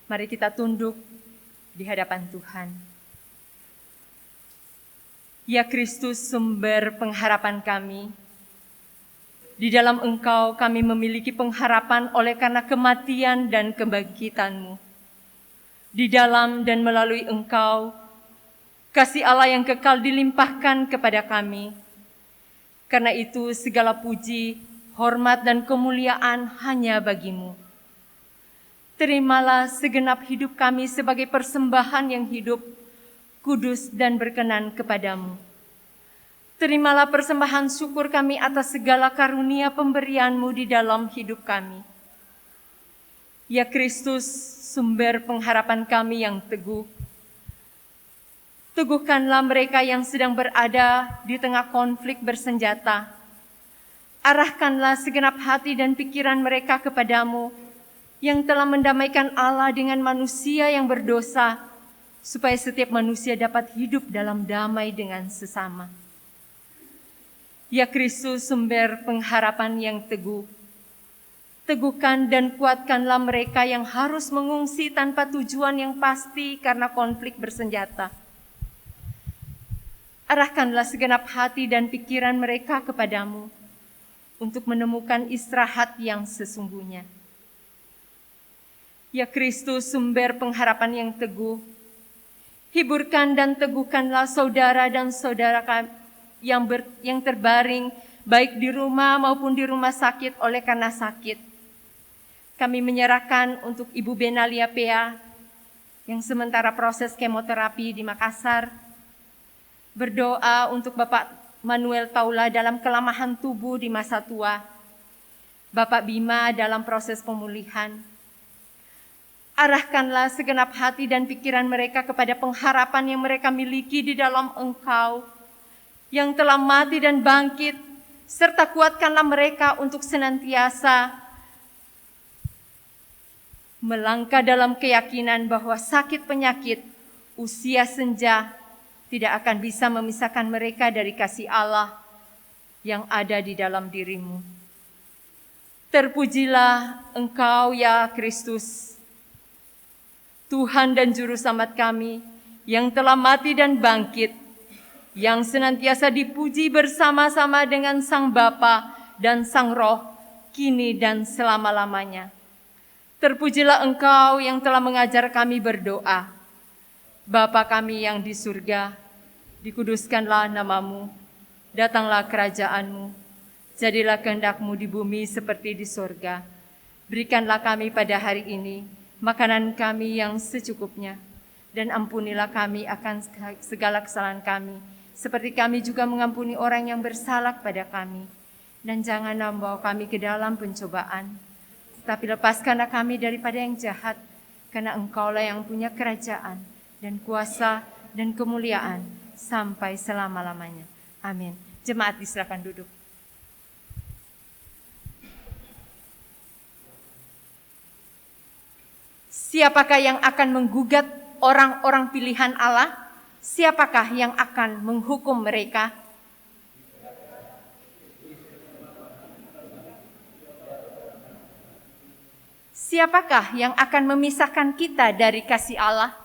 A: Mari kita tunduk di hadapan Tuhan. Ya Kristus, sumber pengharapan kami, di dalam Engkau kami memiliki pengharapan oleh karena kematian dan kebangkitan-Mu. Di dalam dan melalui Engkau, kasih Allah yang kekal dilimpahkan kepada kami. Karena itu segala puji, hormat dan kemuliaan hanya bagi-Mu. Terimalah segenap hidup kami sebagai persembahan yang hidup, kudus dan berkenan kepadamu. Terimalah persembahan syukur kami atas segala karunia pemberian-Mu di dalam hidup kami. Ya Kristus, sumber pengharapan kami yang teguh, teguhkanlah mereka yang sedang berada di tengah konflik bersenjata. Arahkanlah segenap hati dan pikiran mereka kepadamu, yang telah mendamaikan Allah dengan manusia yang berdosa, supaya setiap manusia dapat hidup dalam damai dengan sesama. Ya Kristus, sumber pengharapan yang teguh, teguhkan dan kuatkanlah mereka yang harus mengungsi tanpa tujuan yang pasti karena konflik bersenjata. Arahkanlah segenap hati dan pikiran mereka kepadamu untuk menemukan istirahat yang sesungguhnya. Ya Kristus, sumber pengharapan yang teguh, hiburkan dan teguhkanlah saudara dan saudara kami yang terbaring baik di rumah maupun di rumah sakit oleh karena sakit. Kami menyerahkan untuk Ibu Benalia Pea yang sementara proses kemoterapi di Makassar. Berdoa untuk Bapak Manuel Taula dalam kelemahan tubuh di masa tua. Bapak Bima dalam proses pemulihan. Arahkanlah segenap hati dan pikiran mereka kepada pengharapan yang mereka miliki di dalam Engkau, yang telah mati dan bangkit, serta kuatkanlah mereka untuk senantiasa melangkah dalam keyakinan bahwa sakit penyakit, usia senja tidak akan bisa memisahkan mereka dari kasih Allah yang ada di dalam dirimu. Terpujilah Engkau ya Kristus, Tuhan dan Juru Selamat kami, yang telah mati dan bangkit, yang senantiasa dipuji bersama-sama dengan Sang Bapa dan Sang Roh, kini dan selama-lamanya. Terpujilah Engkau yang telah mengajar kami berdoa. Bapa kami yang di surga, dikuduskanlah nama-Mu, datanglah kerajaan-Mu, jadilah kehendak-Mu di bumi seperti di surga. Berikanlah kami pada hari ini makanan kami yang secukupnya, dan ampunilah kami akan segala kesalahan kami, seperti kami juga mengampuni orang yang bersalah kepada kami. Dan janganlah membawa kami ke dalam pencobaan, tapi lepaskanlah kami daripada yang jahat, karena Engkaulah yang punya kerajaan dan kuasa dan kemuliaan sampai selama-lamanya. Amin. Jemaat disilakan duduk. Siapakah yang akan menggugat orang-orang pilihan Allah? Siapakah yang akan menghukum mereka? Siapakah yang akan memisahkan kita dari kasih Allah?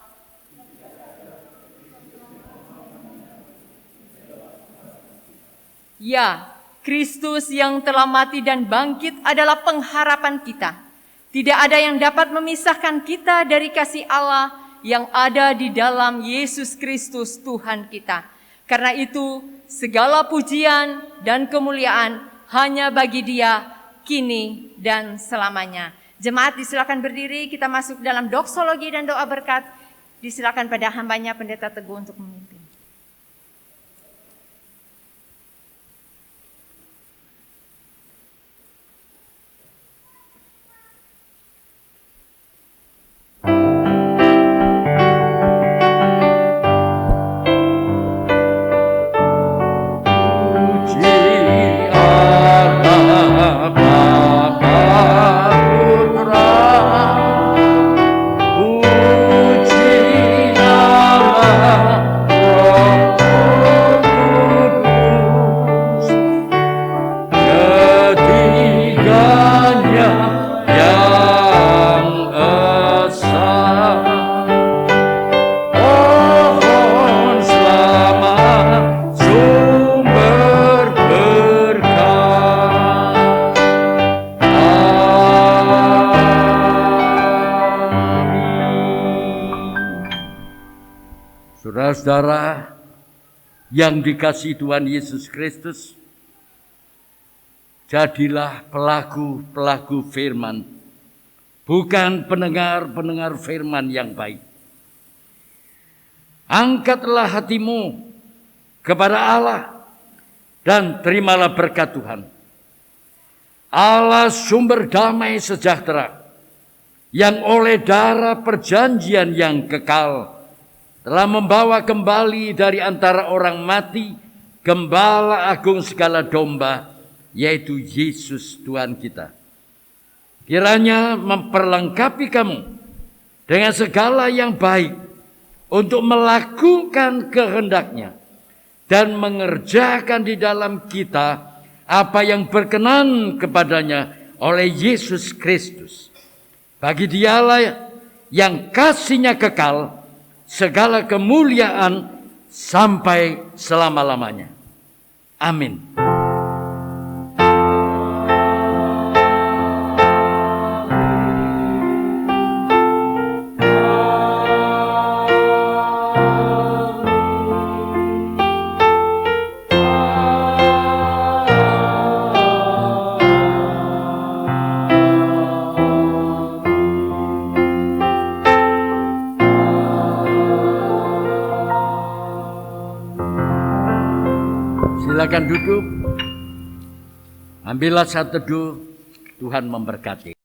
A: Ya, Kristus yang telah mati dan bangkit adalah pengharapan kita. Tidak ada yang dapat memisahkan kita dari kasih Allah yang ada di dalam Yesus Kristus Tuhan kita. Karena itu, segala pujian dan kemuliaan hanya bagi Dia kini dan selamanya. Jemaat disilakan berdiri, kita masuk dalam doksologi dan doa berkat. Disilakan pada hambanya Pendeta Teguh untuk memimpin.
B: Puji nama Saudara-saudara yang dikasihi Tuhan Yesus Kristus, jadilah pelaku-pelaku firman, bukan pendengar-pendengar firman yang baik. Angkatlah hatimu kepada Allah dan terimalah berkat Tuhan. Allah sumber damai sejahtera yang oleh darah perjanjian yang kekal telah membawa kembali dari antara orang mati Gembala Agung segala domba, yaitu Yesus Tuhan kita. Kiranya memperlengkapi kamu dengan segala yang baik untuk melakukan kehendak-Nya dan mengerjakan di dalam kita apa yang berkenan kepadanya oleh Yesus Kristus. Bagi Dialah yang kasih-Nya kekal, segala kemuliaan sampai selama-lamanya. Amin. Silakan duduk. Ambillah saat teduh. Tuhan memberkati.